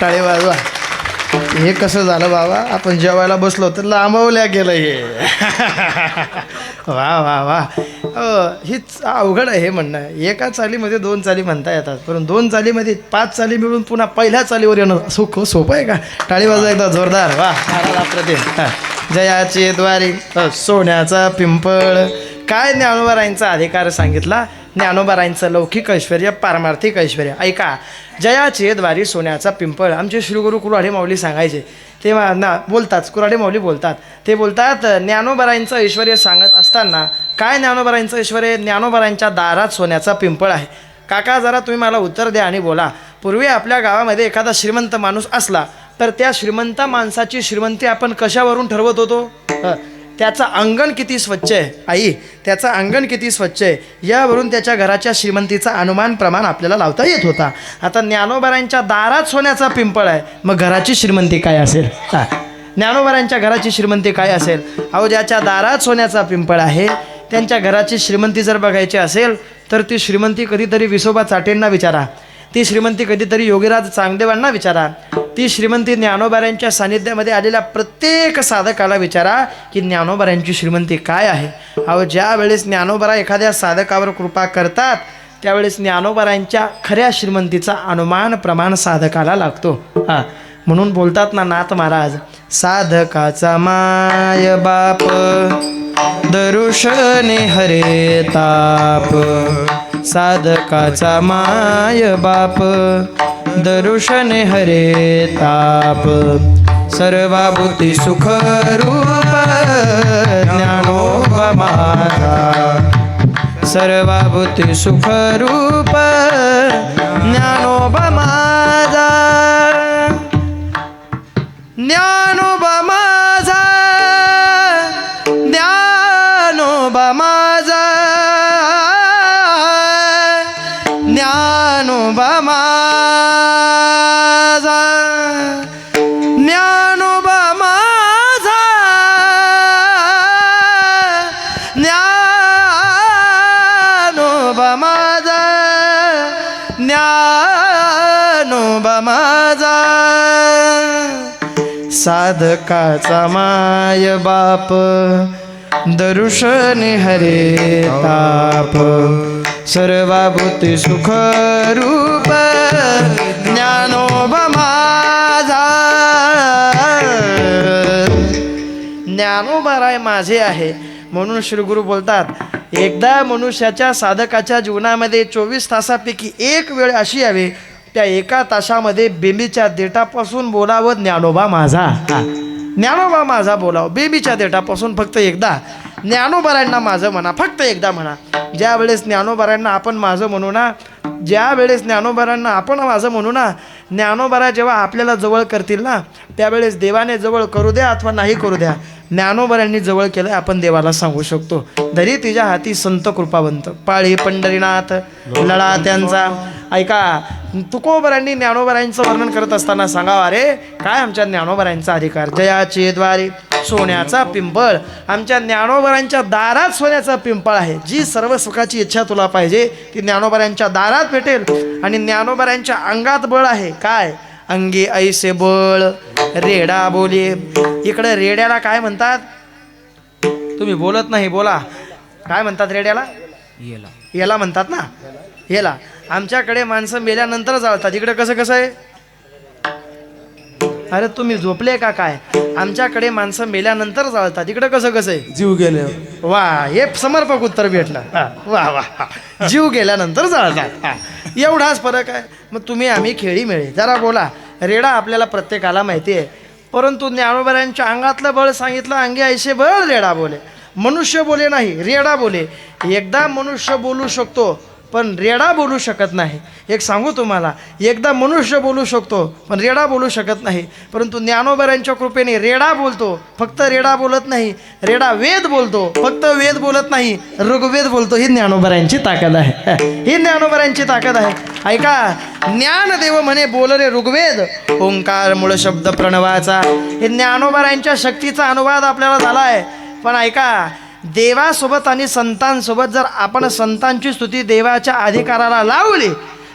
टाळे वाजवा. हे कसं झालं बाबा, आपण जेवायला बसलो तर लांबवल्या गेलं हे. वा वा वा. हीच अवघड आहे हे म्हणणं. एका चालीमध्ये 2 चाली म्हणता येतात, परंतु 2 चालीमध्ये 5 चाली मिळून पुन्हा पहिल्या चालीवर येणं सोपं आहे का? टाळी वाजवा एकदा जोरदार. वा, अप्रतिम. जयाचे द्वारी सोन्याचा पिंपळ. काय ज्ञानोबारायांचा अधिकार सांगितला? ज्ञानोबारायांचं लौकिक ऐश्वर्य, पारमार्थिक ऐश्वर्य. ऐका, जयाचे द्वारी सोन्याचा पिंपळ. आमचे श्रीगुरु कुऱ्हाडे माऊली सांगायचे, ते बोलतात, कुऱ्हाडे माऊली बोलतात, ते बोलतात ज्ञानोबारायांचं ऐश्वर्य सांगत असताना, काय ज्ञानोबारायांचं ऐश्वर्य? ज्ञानोबारायांच्या दारात सोन्याचा पिंपळ आहे. काका जरा तुम्ही मला उत्तर द्या आणि बोला. पूर्वी आपल्या गावामध्ये एखादा श्रीमंत माणूस असला तर त्या श्रीमंत माणसाची श्रीमंती आपण कशावरून ठरवत होतो? त्याचं अंगण किती स्वच्छ आहे. आई, त्याचं अंगण किती स्वच्छ आहे यावरून त्याच्या घराच्या श्रीमंतीचा अनुमान प्रमाण आपल्याला लावता येत होता. आता ज्ञानोबारायांच्या दारात सोन्याचा पिंपळ आहे, मग घराची श्रीमंती काय असेल? ज्ञानोबारायांच्या घराची श्रीमंती काय असेल? अहो, ज्याच्या दारात सोन्याचा पिंपळ आहे त्यांच्या घराची श्रीमंती जर बघायची असेल तर ती श्रीमंती कधीतरी विसोबा चाटेंना विचारा, ती श्रीमंती कधीतरी योगीराज चांगदेवांना विचारा, ती श्रीमंती ज्ञानोबारायांच्या सानिध्यामध्ये आलेल्या प्रत्येक साधकाला विचारा की ज्ञानोबारायांची श्रीमंती काय आहे. अहो, ज्या वेळेस ज्ञानोबारा एखाद्या साधकावर कृपा करतात त्यावेळेस ज्ञानोबारायांच्या खऱ्या श्रीमंतीचा अनुमान प्रमाण साधकाला लागतो. म्हणून बोलतात ना नाथ महाराज, साधकाचा माय बाप दरुशने हरे ताप. साधकाचा माय बाप दरुशने हरे ताप. सर्वाभूती सुख रूप ज्ञानोबा माझा. सर्वाभूती सुख रूप ज्ञानोबा माझा. ज्ञानोबा माझा, ज्ञानोबा माझा, ज्ञानोबा माझा, ज्ञानोबा माझा, ज्ञानोबा माझा, ज्ञानोबा माझा. साधकाचा माय बाप दरुशने हरे ताप. सर्वाभूती सुख रूप ज्ञानोबा माझा. ज्ञानोबाराय माझे आहे म्हणून श्रीगुरु बोलतात, एकदा मनुष्याच्या साधकाच्या जीवनामध्ये 24 तासापैकी एक वेळ अशी यावी त्या एका तासामध्ये बेंबीच्या देठापासून बोलावं ज्ञानोबा माझा. ज्ञानोबा माझा बोलावं बेंबीच्या देठापासून फक्त एकदा. ज्ञानोबारायांना माझं म्हणा, फक्त एकदा म्हणा. ज्या वेळेस ज्ञानोबारायांना आपण माझं म्हणू ना, ज्या वेळेस ज्ञानोबारायांना आपण माझं म्हणू ना, ज्ञानोबारा जेव्हा आपल्याला जवळ करतील ना त्यावेळेस देवाने जवळ करू द्या अथवा नाही करू द्या, ज्ञानोबारायांनी जवळ केलं आपण देवाला सांगू शकतो. धरी तिच्या हाती संत कृपावंत पाळी पंढरीनाथ लळा त्यांचा. ऐका, तुकोबरांनी ज्ञानोबारायांचं वर्णन करत असताना सांगावं, अरे काय आमच्या ज्ञानोबारायांचा अधिकार. जयाचे द्वारी सोन्याचा पिंपळ. आमच्या ज्ञानोबारायांच्या दारात सोन्याचा पिंपळ आहे. जी सर्व सुखाची इच्छा तुला पाहिजे ती ज्ञानोबारायांच्या दारात भेटेल. आणि ज्ञानोबारायांच्या अंगात बळ आहे. काय? अंगी ऐसे बळ रेडा बोले. इकडे रेड्याला काय म्हणतात? तुम्ही बोलत नाही, बोला. काय म्हणतात रेड्याला? याला म्हणतात ना, याला. आमच्याकडे माणसं मेल्यानंतर जाळतात. इकडे कसं कसं आहे? अरे तुम्ही झोपले का काय? आमच्याकडे माणसं मेल्यानंतर जाळतात. इकडे कसं कसं आहे? जीव गेले. वा, हे समर्पक उत्तर भेटलं. वा वा, जीव गेल्यानंतर जाळतात. एवढाच फरक आहे. मग तुम्ही आम्ही खेळी मिळे. जरा बोला. रेडा आपल्याला प्रत्येकाला माहिती आहे, परंतु ज्ञानोबारायांच्या अंगातलं बळ सांगितलं. अंगी ऐसे बळ रेडा बोले. मनुष्य बोले नाही, रेडा बोले. एकदा मनुष्य बोलू शकतो पण रेडा बोलू शकत नाही. एक सांगू तुम्हाला, एकदा मनुष्य बोलू शकतो पण रेडा बोलू शकत नाही. परंतु ज्ञानोबारायांच्या कृपेने रेडा बोलतो. फक्त रेडा बोलत नाही, रेडा वेद बोलतो. फक्त वेद बोलत नाही, ऋग्वेद बोलतो. ही ज्ञानोबारायांची ताकद आहे. ही ज्ञानोबारायांची ताकद आहे. ऐका, ज्ञानदेव म्हणे बोल रे ऋग्वेद, ओंकार मूळ शब्द प्रणवाचा. हे ज्ञानोबारायांच्या शक्तीचा अनुवाद आपल्याला झाला आहे. पण ऐका, देवासोबत आणि संतांसोबत जर आपण संतांची स्तुती देवाच्या अधिकाराला लावली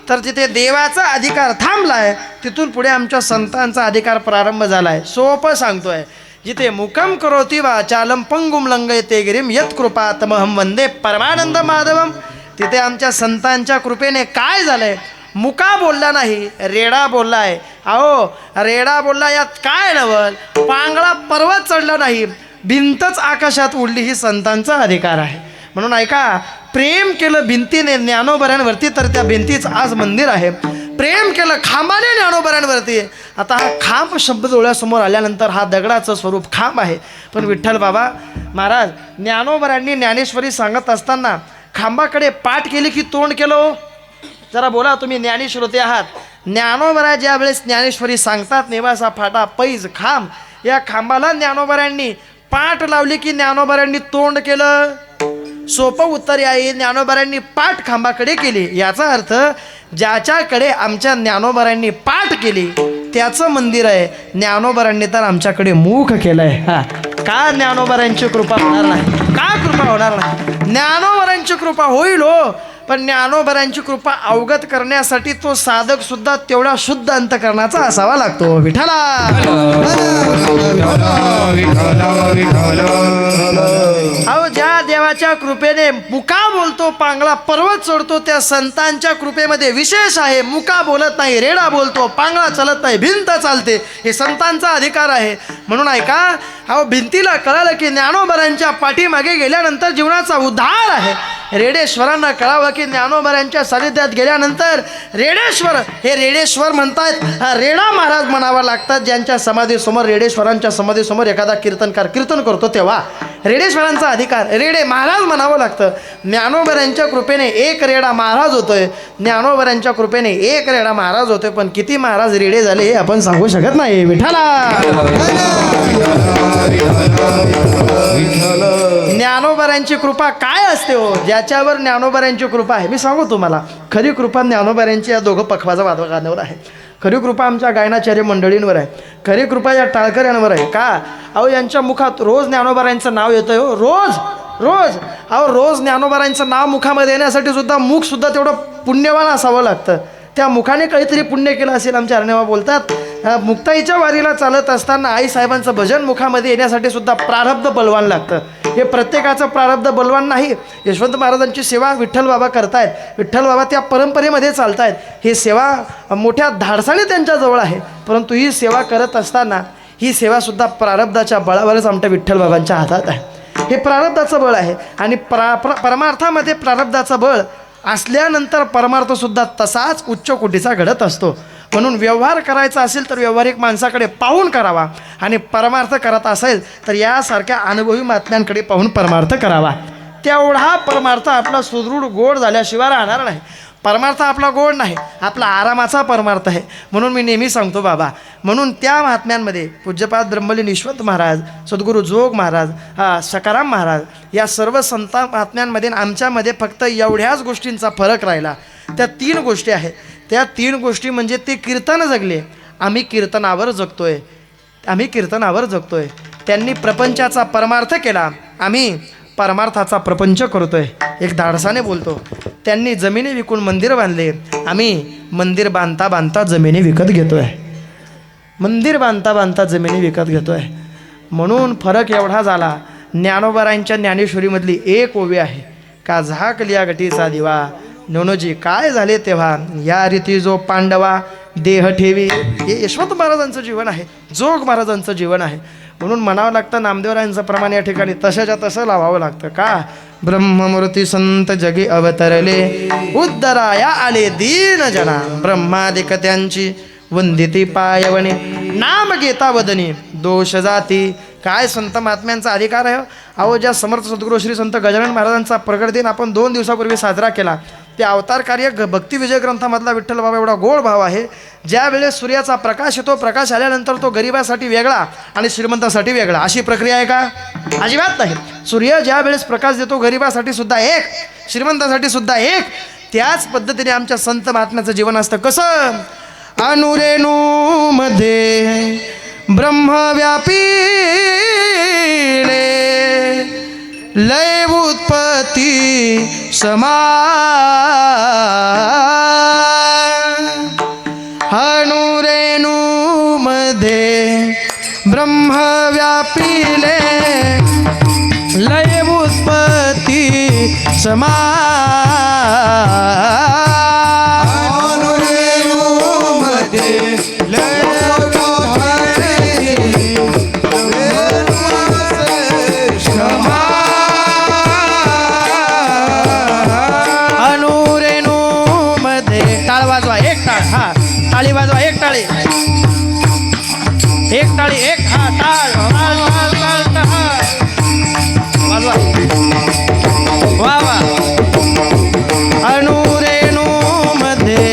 तर तिथे देवाचा अधिकार थांबलाय, तिथून पुढे आमच्या संतांचा अधिकार प्रारंभ झालाय. सोपं सांगतोय, जिथे मुकम करोती वाचालम पंगुम लंगयते गिरिम यत कृपातमहम वंदे परमानंद माधवम. तिथे आमच्या संतांच्या कृपेने काय झालंय, मुका बोलला नाही, रेडा बोललाय. अहो रेडा बोलला, यात काय नवल, पांगळा पर्वत चढला नाही, भिंतच आकाशात उडली, ही संतांचा अधिकार आहे. म्हणून ऐका, प्रेम केलं भिंतीने ज्ञानोबऱ्यांवरती तर त्या भिंतीच आज मंदिर आहे. प्रेम केलं खांबाने ज्ञानोबऱ्यांवरती. आता हा खांब शब्द डोळ्यासमोर आल्यानंतर हा दगडाचं स्वरूप खांब आहे. पण विठ्ठल बाबा महाराज ज्ञानोबऱ्यांनी ज्ञानेश्वरी सांगत असताना खांबाकडे पाठ केली की तोंड केलं. जरा बोला, तुम्ही ज्ञानेश्वरी आहात. ज्ञानोबरा ज्या वेळेस ज्ञानेश्वरी सांगतात, नेवासा फाटा पैज खांब, या खांबाला ज्ञानोबऱ्यांनी पाठ लावली की ज्ञानोबऱ्यांनी तोंड केलं. सोपं उत्तर आहे, ज्ञानोबऱ्यांनी पाठ खांबाकडे केली. याचा अर्थ ज्याच्याकडे आमच्या ज्ञानोबऱ्यांनी पाठ केली त्याचं मंदिर आहे. ज्ञानोबऱ्यांनी तर आमच्याकडे मुख केलंय. हा, का ज्ञानोबऱ्यांची कृपा होणार नाही? का कृपा होणार नाही? ज्ञानोबऱ्यांची कृपा होईल हो, पण ज्ञानोबऱ्यांची कृपा अवगत करण्यासाठी तो साधक सुद्धा तेवढा शुद्ध अंतकरणाचा असावा लागतो. विठ्ठला अहो, ज्या देवाच्या कृपेने मुका बोलतो, पांगळा पर्वत चढतो, त्या संतांच्या कृपेमध्ये विशेष आहे. मुका बोलत नाही, रेडा बोलतो, पांगळा चालत नाही, भिंत चालते, हे संतांचा अधिकार आहे. म्हणून ऐका, अहो भिंतीला कळालं की ज्ञानोबऱ्यांच्या पाठीमागे गेल्यानंतर जीवनाचा उद्धार आहे. रेडेश्वरांना कळावं की ज्ञानोबऱ्यांच्या सानिध्यात गेल्यानंतर रेडेश्वर, हे रेडेश्वर म्हणतात, रेडा महाराज म्हणावा लागतात. ज्यांच्या समाधीसमोर, रेडेश्वरांच्या समाधीसमोर एखादा कीर्तनकार कीर्तन करतो तेव्हा रेडेश्वरांचा अधिकार रेडे महाराज म्हणावं लागतं. ज्ञानोबऱ्यांच्या कृपेने एक रेडा महाराज होतोय, ज्ञानोबऱ्यांच्या कृपेने एक रेडा महाराज होतोय. पण किती महाराज रेडे झाले हे आपण सांगू शकत नाही. विठ्ठला ज्ञानोबऱ्यांची कृपा काय असते हो? ज्याच्यावर ज्ञानोबऱ्यांची कृपा आहे, मी सांगू तुम्हाला, खरी कृपा ज्ञानोबऱ्यांची या दोघं पखवाजा वादकांवर आहे. खरी कृपा आमच्या गायनाचार्य मंडळींवर आहे. खरी कृपा या टाळकर यांवर आहे. का? अहो यांच्या मुखात रोज ज्ञानोबऱ्यांचं नाव येतं हो, रोज रोज. अहो रोज ज्ञानोबऱ्यांचं नाव मुखामध्ये येण्यासाठी सुद्धा मुख सुद्धा तेवढं पुण्यवान असावं लागतं. त्या मुखाने काहीतरी पुण्य केलं असेल. आमच्या अरणेवा बोलतात, मुक्ताईच्या वारीला चालत असताना आईसाहेबांचं भजन मुखामध्ये येण्यासाठी सुद्धा प्रारब्ध बलवान लागतं. हे प्रत्येकाचं प्रारब्ध बलवान नाही. यशवंत महाराजांची सेवा विठ्ठल बाबा करतायत, विठ्ठल बाबा त्या परंपरेमध्ये चालतायत. ही सेवा मोठ्या धाडसाने त्यांच्याजवळ आहे. परंतु ही सेवा करत असताना ही सेवासुद्धा प्रारब्धाच्या बळावरच आमच्या विठ्ठल बाबांच्या हातात आहे. हे प्रारब्धाचं बळ आहे. आणि परमार्थामध्ये प्रारब्धाचं बळ असल्यानंतर परमार्थसुद्धा तसाच उच्च कोटीचा घडत असतो. म्हणून व्यवहार करायचा असेल तर व्यावहारिक माणसाकडे पाहून करावा, आणि परमार्थ करत असेल तर यासारख्या अनुभवी महात्म्यांकडे पाहून परमार्थ करावा. तेवढा परमार्थ आपला सुदृढ गोड झाल्याशिवाय राहणार नाही. परमार्थ आपला गोड नाही, आपला आरामाचा परमार्थ आहे. म्हणून मी नेहमी सांगतो बाबा, म्हणून त्या महात्म्यांमध्ये पूज्यपाद ब्रह्मलीन यशवंत महाराज, सद्गुरू जोग महाराज, सकाराम महाराज, या सर्व संत महात्म्यांमध्ये आमच्यामध्ये फक्त एवढ्याच गोष्टींचा फरक राहिला. त्या 3 गोष्टी आहेत. त्या 3 गोष्टी म्हणजे ते कीर्तन जगले, आम्ही कीर्तनावर जगतोय. आम्ही कीर्तनावर जगतोय. त्यांनी प्रपंचाचा परमार्थ केला, आम्ही परमार्थाचा प्रपंच करतोय. एक धाडसाने बोलतो, त्यांनी जमिनी विकून मंदिर बांधले, आम्ही मंदिर बांधता बांधता जमिनी विकत घेतोय. मंदिर बांधता बांधता जमिनी विकत घेतोय. म्हणून फरक एवढा झाला. ज्ञानोबरांच्या ज्ञानेश्वरीमधली एक ओवी आहे, का झाकलिया गटीचा दिवा, नोनोजी काय झाले तेव्हा, या रीती जो पांडवा देह ठेवी. हे यशवंत महाराजांचं जीवन आहे, जोग महाराजांचं जीवन आहे. म्हणून म्हणावं लागतं नामदेवरायांचं प्रमाण या ठिकाणी तशाच्या तसं लावावं लागतं. का? ब्रह्ममूर्ती संत जगी अवतरले, उद्धराया आले दीन जना, ब्रह्मादिक त्यांची वंदिती पायवणे, नाम घेता वदनी दोष जाती. काय संत महात्म्यांचा अधिकार आहे. अहो ज्या समर्थ सद्गुरू श्री संत गजानन महाराजांचा प्रगट दिन आपण 2 दिवसापूर्वी साजरा केला, ते अवतार कार्य भक्ती विजय ग्रंथामधला विठ्ठल बाबा एवढा गोड भाव आहे. ज्या वेळेस सूर्याचा प्रकाश येतो, प्रकाश आल्यानंतर तो गरिबासाठी वेगळा आणि श्रीमंतासाठी वेगळा, अशी प्रक्रिया आहे का? अजिबात नाही. सूर्य ज्या वेळेस प्रकाश देतो, गरिबासाठी सुद्धा एक, श्रीमंतासाठी सुद्धा एक. त्याच पद्धतीने आमच्या संत महात्म्याचं जीवन असतं. कसं? अनुरेणू मध्ये ब्रह्मव्यापी लय उत्पत्ती समान, अणु रेणू मध्ये ब्रह्म व्यापिले लय उत्पत्ती समा टाळी वाजवा एक टाळी एक हा टाळ टाळ टाळ टाळ वाजवा वा वा अणु रेणू मध्ये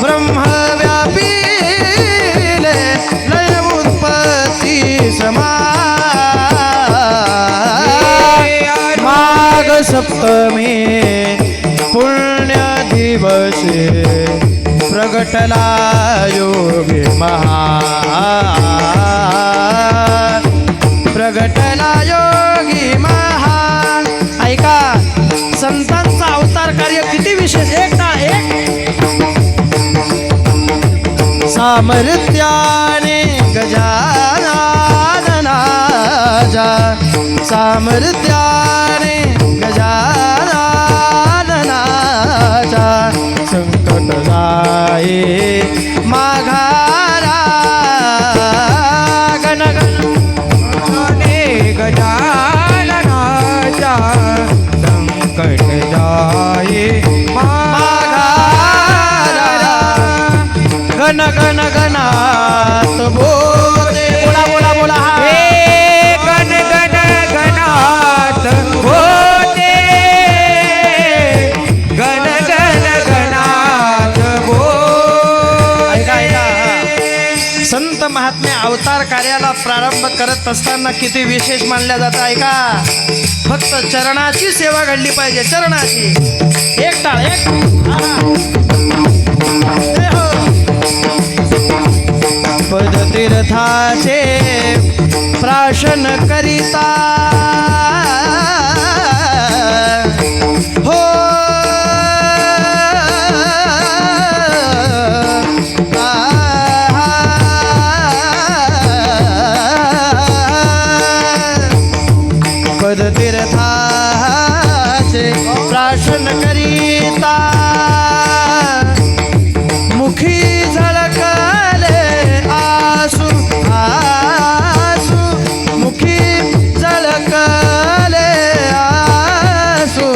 ब्रह्म व्यापिले लय उत्पत्ती समा माघ सप्तमी पुण्य दिवसे प्रगटला योगी प्रगटला योगी महान. ऐका संतांचा अवतार कार्य किती विशेष. एक सामर्थ्याने गजाननाजा सामर्थ्याने गजाननाजा संकट जाये माघारा गण गजाननाचा संकट जाये माघारा गण गण गणात बोले बोला बोला बोला हे गण गण गणात बोले गण गण गणात बोले. संत महात्मे अवतार कार्याला प्रारंभ करत असताना किती विशेष मानल्या जातं. ऐका फक्त चरणाची सेवा घडली पाहिजे. चरणाची एक टाळ एक पदतीर्थाचे प्राशन करिता हो पदतीर्थाचे प्राशन करिता मुखी झळकले आसू आसू मुखी झळकले आसू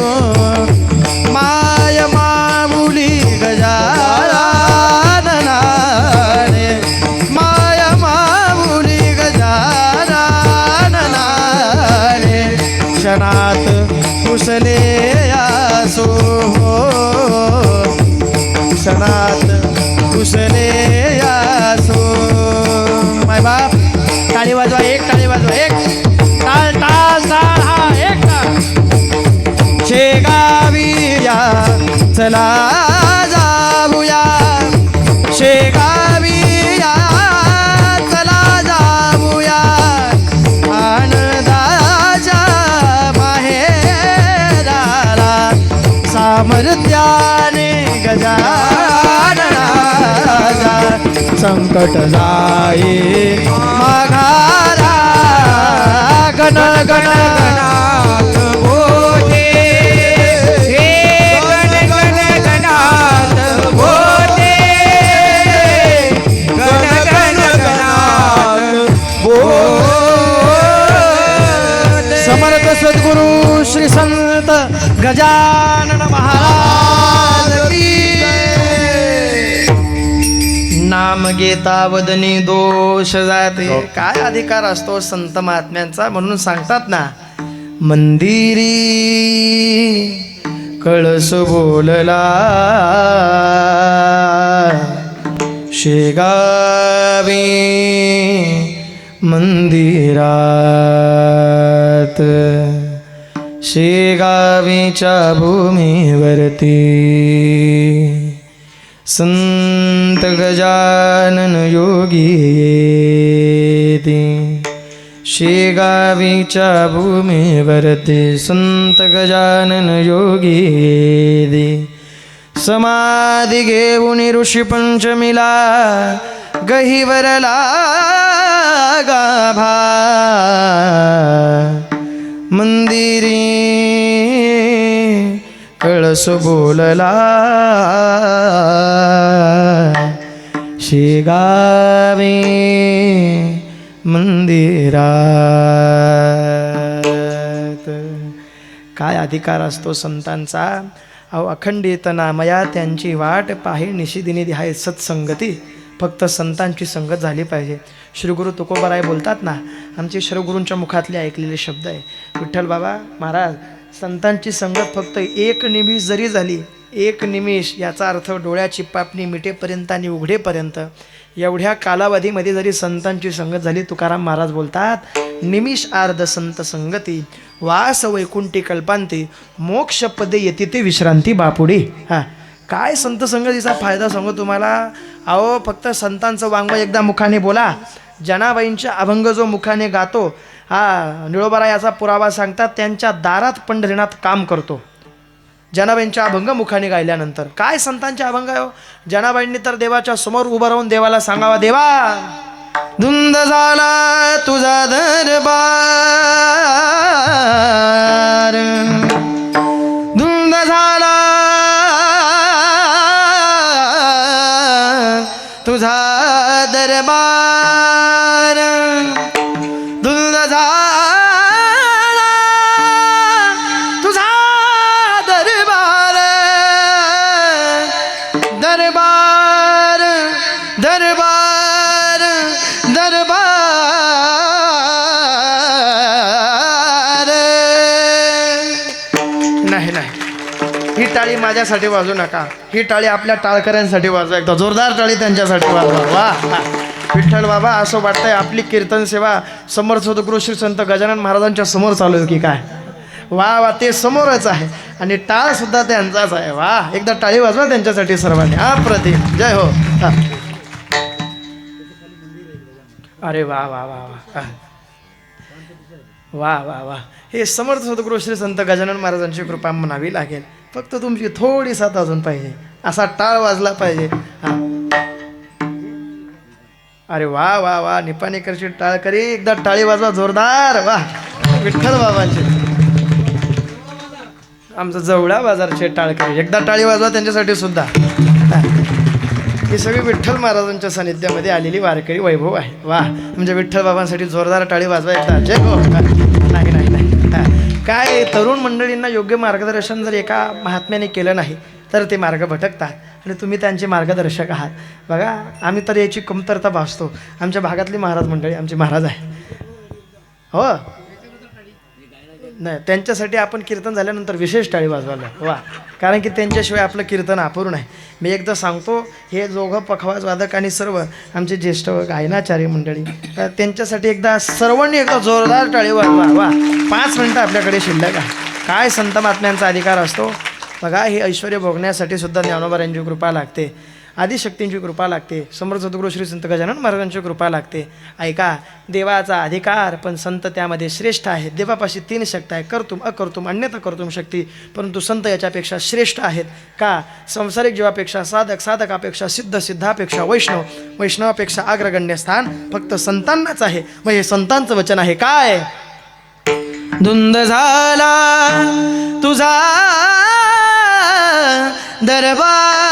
माय मामुली गजाननाने माय मामुली गजाननाने क्षणात कुसले आसो क्षणात कुसले आसो. माय बाप टाळी वाजवा एक टाळी वाजवा एक टाळ टाळ टाळ हा एक टाळ. शेगावी या चला जाऊया शेगावी या चला जाऊया आनंदाच्या माहेराला सामर्थ्याने गजाननाचा संकट जाये माघारा गण गण गणात बोले हे गण गण गणात बोले गण गण गणात बोले. समर्थ सद्गुरु श्री संत गजानन महाराज की नाम घेता वदनी दोष जाते. काय अधिकार असतो संत महात्म्यांचा. म्हणून सांगतात ना मंदिरी कळस बोलला शेगावी मंदिरात शेगावीच्या भूमीवरती संत गजानन योगी येती. शेगावीच्या भूमीवरती संत गजानन योगी येती. समाधी घेऊन ऋषी पंचमीला गहिवरला गाभा मंदिरी कळस बोलला शेगावे मंदिरात. काय अधिकार असतो संतांचा. अहो अखंडित नामया त्यांची वाट पाहे निशिदिनी आहे सत्संगती. फक्त संतांची संगत झाली पाहिजे. श्रीगुरु तुकोबाराय बोलतात ना, आमचे श्रीगुरूंच्या मुखातले ऐकलेले शब्द आहे. विठ्ठल बाबा महाराज, संतांची संगत फक्त एक निमिष जरी झाली, एक निमिष याचा अर्थ डोळ्याची पापणी मिटेपर्यंत आणि उघडेपर्यंत, एवढ्या कालावधीमध्ये जरी संतांची संगत झाली, तुकाराम महाराज बोलतात निमिष अर्ध संत संगती वास वैकुंठी कल्पांती मोक्ष पदे येते ते विश्रांती बापुडी. हां, काय संत संगतीचा फायदा सांगू तुम्हाला. अहो फक्त संतांचं वाङ्मय एकदा मुखाने बोला. जनाबाईंचा अभंग जो मुखाने गातो, निळोबारा याचा पुरावा सांगतात, त्यांच्या दारात पंढरीनाथ काम करतो. जनाबाईंच्या अभंग मुखाने गायल्यानंतर काय संतांचे अभंग आहे. जनाबाईंनी तर देवाच्या समोर उभं राहून देवाला सांगावा, देवा धुंद झाला तुझा दरबार, धुंद झाला तुझा दरबार, धुंद झाला तुझा दरबार, दरबार दरबार दरबार. नाही नाही, ही टाळी माझ्यासाठी वाजू नका, ही टाळी आपल्या टाळकऱ्यांसाठी वाजवा. एकदा जोरदार टाळी त्यांच्यासाठी वाजवा. वा विठ्ठल बाबा, असं वाटतंय आपली कीर्तन सेवा समर्थ सद्गुरू श्री संत गजानन महाराजांच्या समोर चालू आहे की काय. वा वा, ते समोरच आहे आणि टाळ सुद्धा त्यांचाच आहे. वा, एकदा टाळी वाजवा त्यांच्यासाठी सर्वांनी. अप्रतिम, जय हो. अरे वा वा वा वा वा वा वा. हे समर्थ सद्गुरू श्री संत गजानन महाराजांची कृपा म्हणावी लागेल. फक्त तुमची थोडी साथ अजून पाहिजे, असा टाळ वाजला पाहिजे. अरे वा वा वा, निपाणीकरची टाळकरी, एकदा टाळी वाजवा जोरदार. वा, विठ्ठल बाबांचे, आमचं जवळा बाजारचे टाळकरी, एकदा टाळी वाजवा त्यांच्यासाठी सुद्धा. ही सगळी विठ्ठल महाराजांच्या सानिध्यामध्ये आलेली वारकरी वैभव आहे. वा, म्हणजे विठ्ठल बाबांसाठी जोरदार टाळी वाजवा एकदा. जय हो. नाही नाही नाही, काय तरुण मंडळींना योग्य मार्गदर्शन जर एका महात्म्याने केलं नाही तर ते मार्ग भटकतात आणि तुम्ही त्यांचे मार्गदर्शक आहात. बघा, आम्ही तर याची कमतरता भासतो. आमच्या भागातली महाराज मंडळी आमचे महाराज आहे. हो नाही, त्यांच्यासाठी आपण कीर्तन झाल्यानंतर विशेष टाळी वाजवायला. वा, कारण की त्यांच्याशिवाय आपलं कीर्तन अपूर्ण आहे. मी एकदा सांगतो, हे दोघं पखवाज वादक आणि सर्व आमचे ज्येष्ठ गायनाचार्य मंडळी, त्यांच्यासाठी एकदा सर्वांनी एकदा जोरदार टाळी वाजवा. वा, 5 मिनटं आपल्याकडे शिल्लक आहे. काय संत महात्म्यांचा अधिकार असतो. बघा, हे ऐश्वर भोगण्यासाठी सुद्धा ज्ञानोबा यांची कृपा लागते, आदिशक्तींची कृपा लागते, समर्थ सद्गुरू श्री संत गजानन महाराजांची कृपा लागते. ऐका, देवाचा अधिकार, पण संत त्यामध्ये श्रेष्ठ आहे. देवापाशी 3 शक्ती आहे, कर्तुम अकर्तुम अन्यथा कर्तुम शक्ती, परंतु संत याच्यापेक्षा श्रेष्ठ आहेत. का, संसारिक जीवापेक्षा साधक, साधकापेक्षा सिद्ध, सिद्धापेक्षा वैष्णव, वैष्णवापेक्षा अग्रगण्य स्थान फक्त संतांनाच आहे. मग हे संतांचं वचन आहे. काय, धुंद झाला तुझा दरबार,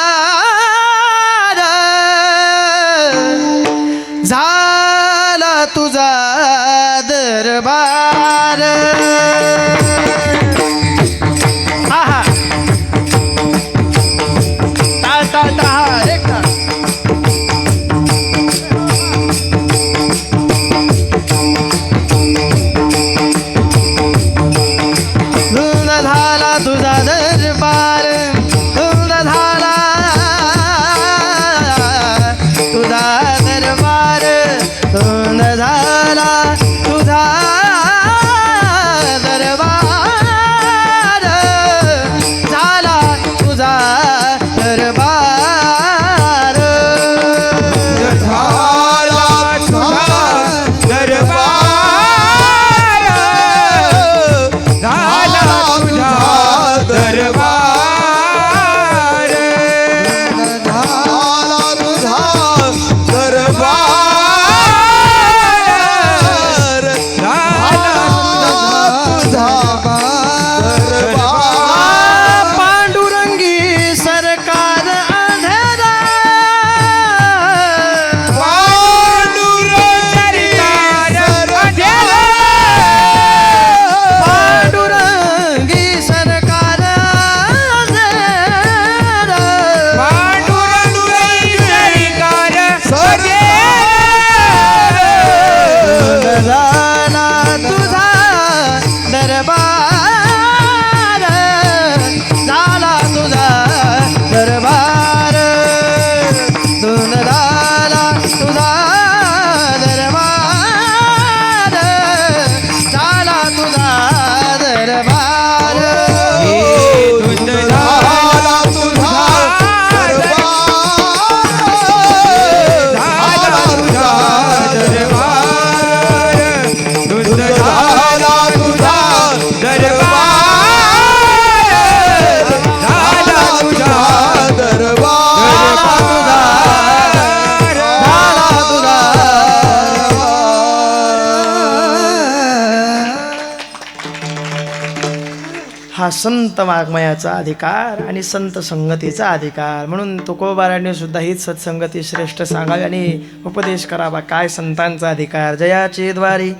झाला तुझा दरबार. आहा, टाळ टाळ टाळ, एक टाळ. धुंद झाला तुझा दरबार, धुंद झाला तुझा दरबार, धुंद झाला तुझा दरबार, झाला तुझा दरबार, झाला तुझा दरबार, झाला तुझा दरबार, झाला तुझा हा संत वाङ्मयाचा अधिकार आणि संत संगतीचा अधिकार. म्हणून तुकोबाराने सुद्धा हीच सत्संगती श्रेष्ठ सांगावी आणि उपदेश करावा. काय संतांचा अधिकार. जयाचे द्वारी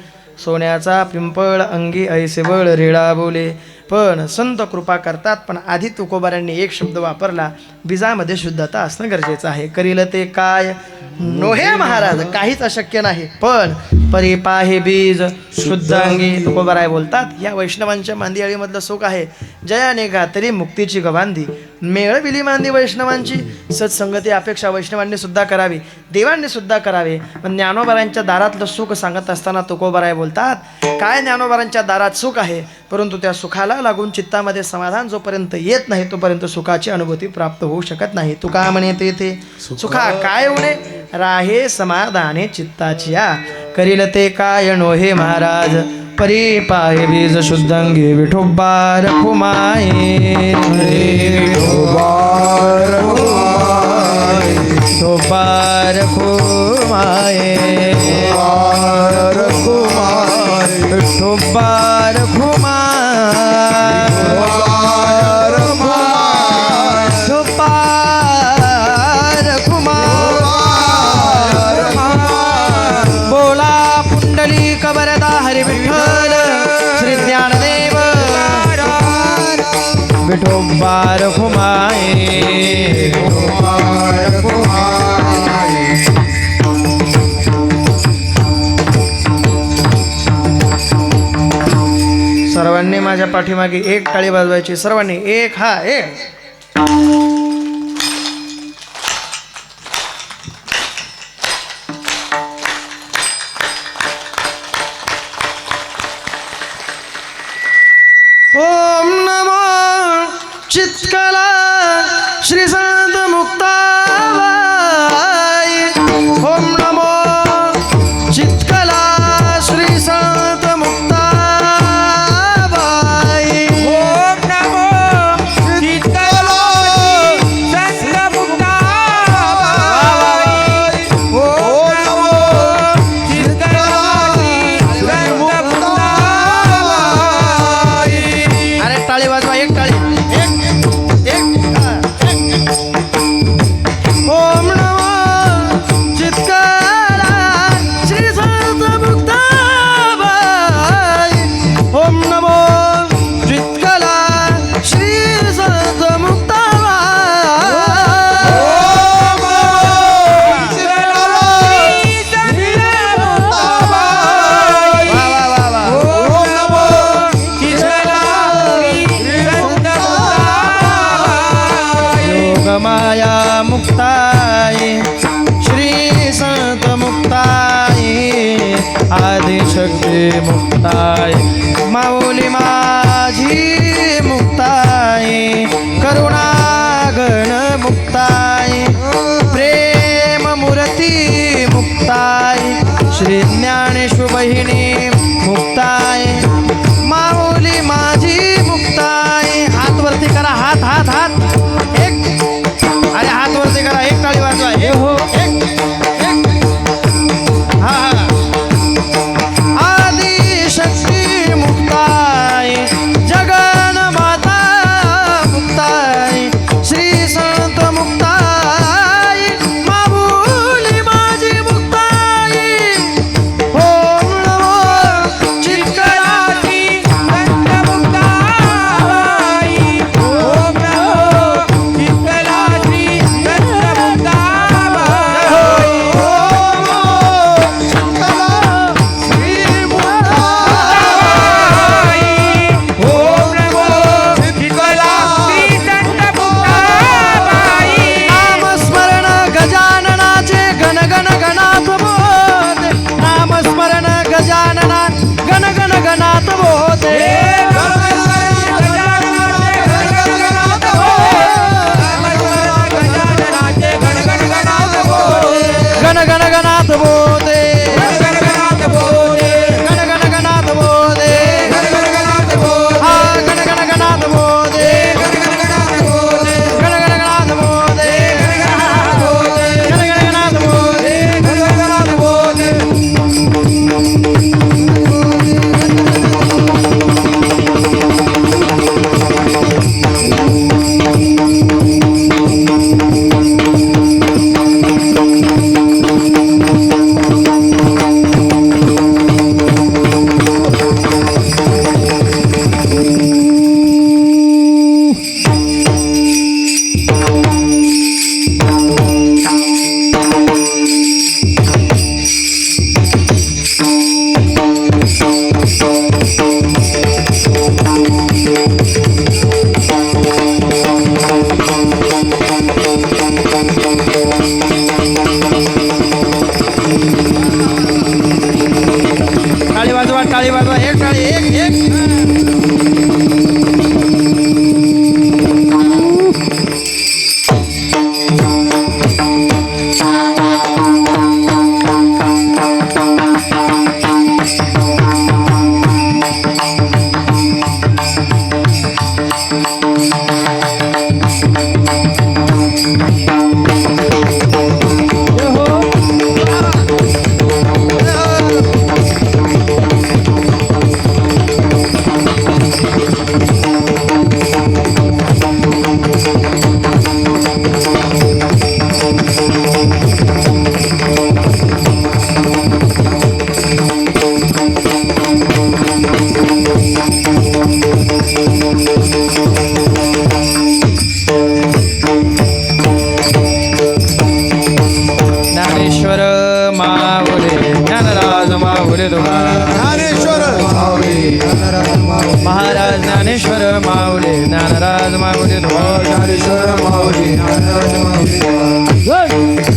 सोन्याचा पिंपळ अंगी ऐसे बळ रेडा बोले. पण संत कृपा करतात. पण आधी तुकोबारांनी एक शब्द वापरला, बीजामध्ये शुद्धता असणं गरजेचं आहे. करील ते काय नोहे महाराज, काहीच अशक्य नाही. पण परिपा हे बीज शुद्ध अंगी. तुकोबाराय बोलतात, या वैष्णवांच्या मांदियाळीमधलं सुख आहे. जयाने घातली मुक्तीची गवांधी. मेळविली मांदी वैष्णवांची. सत्संगती अपेक्षा वैष्णवांनी सुद्धा करावी, देवांनी सुद्धा करावे. पण ज्ञानोबारांच्या दारातलं सुख सांगत असताना तुकोबाराय बोलतात, काय ज्ञानोबारांच्या दारात सुख आहे, परंतु त्या सुखाला लागून चित्तामध्ये समाधान जोपर्यंत येत नाही तोपर्यंत सुखाची अनुभूती प्राप्त होऊ शकत नाही. तुका म्हणे तेथे सुखा काय उणे राहे समाधाने चित्ताची. या करील ते काय नोहे महाराज. परी पाहे बीज शुद्धांगी विठोबा रखुमाये. विठोबा रखुमाये. विठोबा बोला पुंडली कबरदा हरी विठ्ठल श्री ज्ञानदेव विठोबा रखुमाये. सर्वांनी माझ्या पाठीमागे एक टाळी वाजवायची. सर्वांनी एक. हा एक. ओम नमो चित्कला श्री संत मुक्ताबाई. ओम नमो चित्कला श्री संत मुक्ताबाई. ओम नमो चित्कला संत मुक्ताबाई. ओम नमो चित्कला संत मुक्ताबाई. अरे टाळी वाजवा. एक टाळी. एक एक हा, एक. ओम नमो चित्कला श्री संत मुक्ताबाई. ओम नमो चित्कला श्री संत मुक्ताबाई. वा वा वा वा. योगमाया मुक्ताये श्री संत मुक्ताये आदिशक्ती मुक्ताये माऊली माझी मुक्ताये करुणागण मुक्ताये प्रेम मूर्ती मुक्ताये श्री ज्ञानेश्वर बहिणी मुक्ताये माऊली माझी मुक्ताये. हात वरती करा. हात हात हात. एक. अरे हात वरती करा. एक टाळी वाजवा. एक. एक. एक. हा हा. आदिशक्ती मुक्ताये जगन माता मुक्ताये श्री संत मुक्ताये माऊली माझी मुक्ताये. ओम नमो चित्कला संत मुक्ताबाई. ओम नमो ज्ञानेश्वर माऊली ज्ञानराज माऊली तुकाराम ज्ञानेश्वर माऊली महाराज ज्ञानेश्वर माऊली ज्ञानराज माऊली तुकाराम ज्ञानेश्वर माऊली जय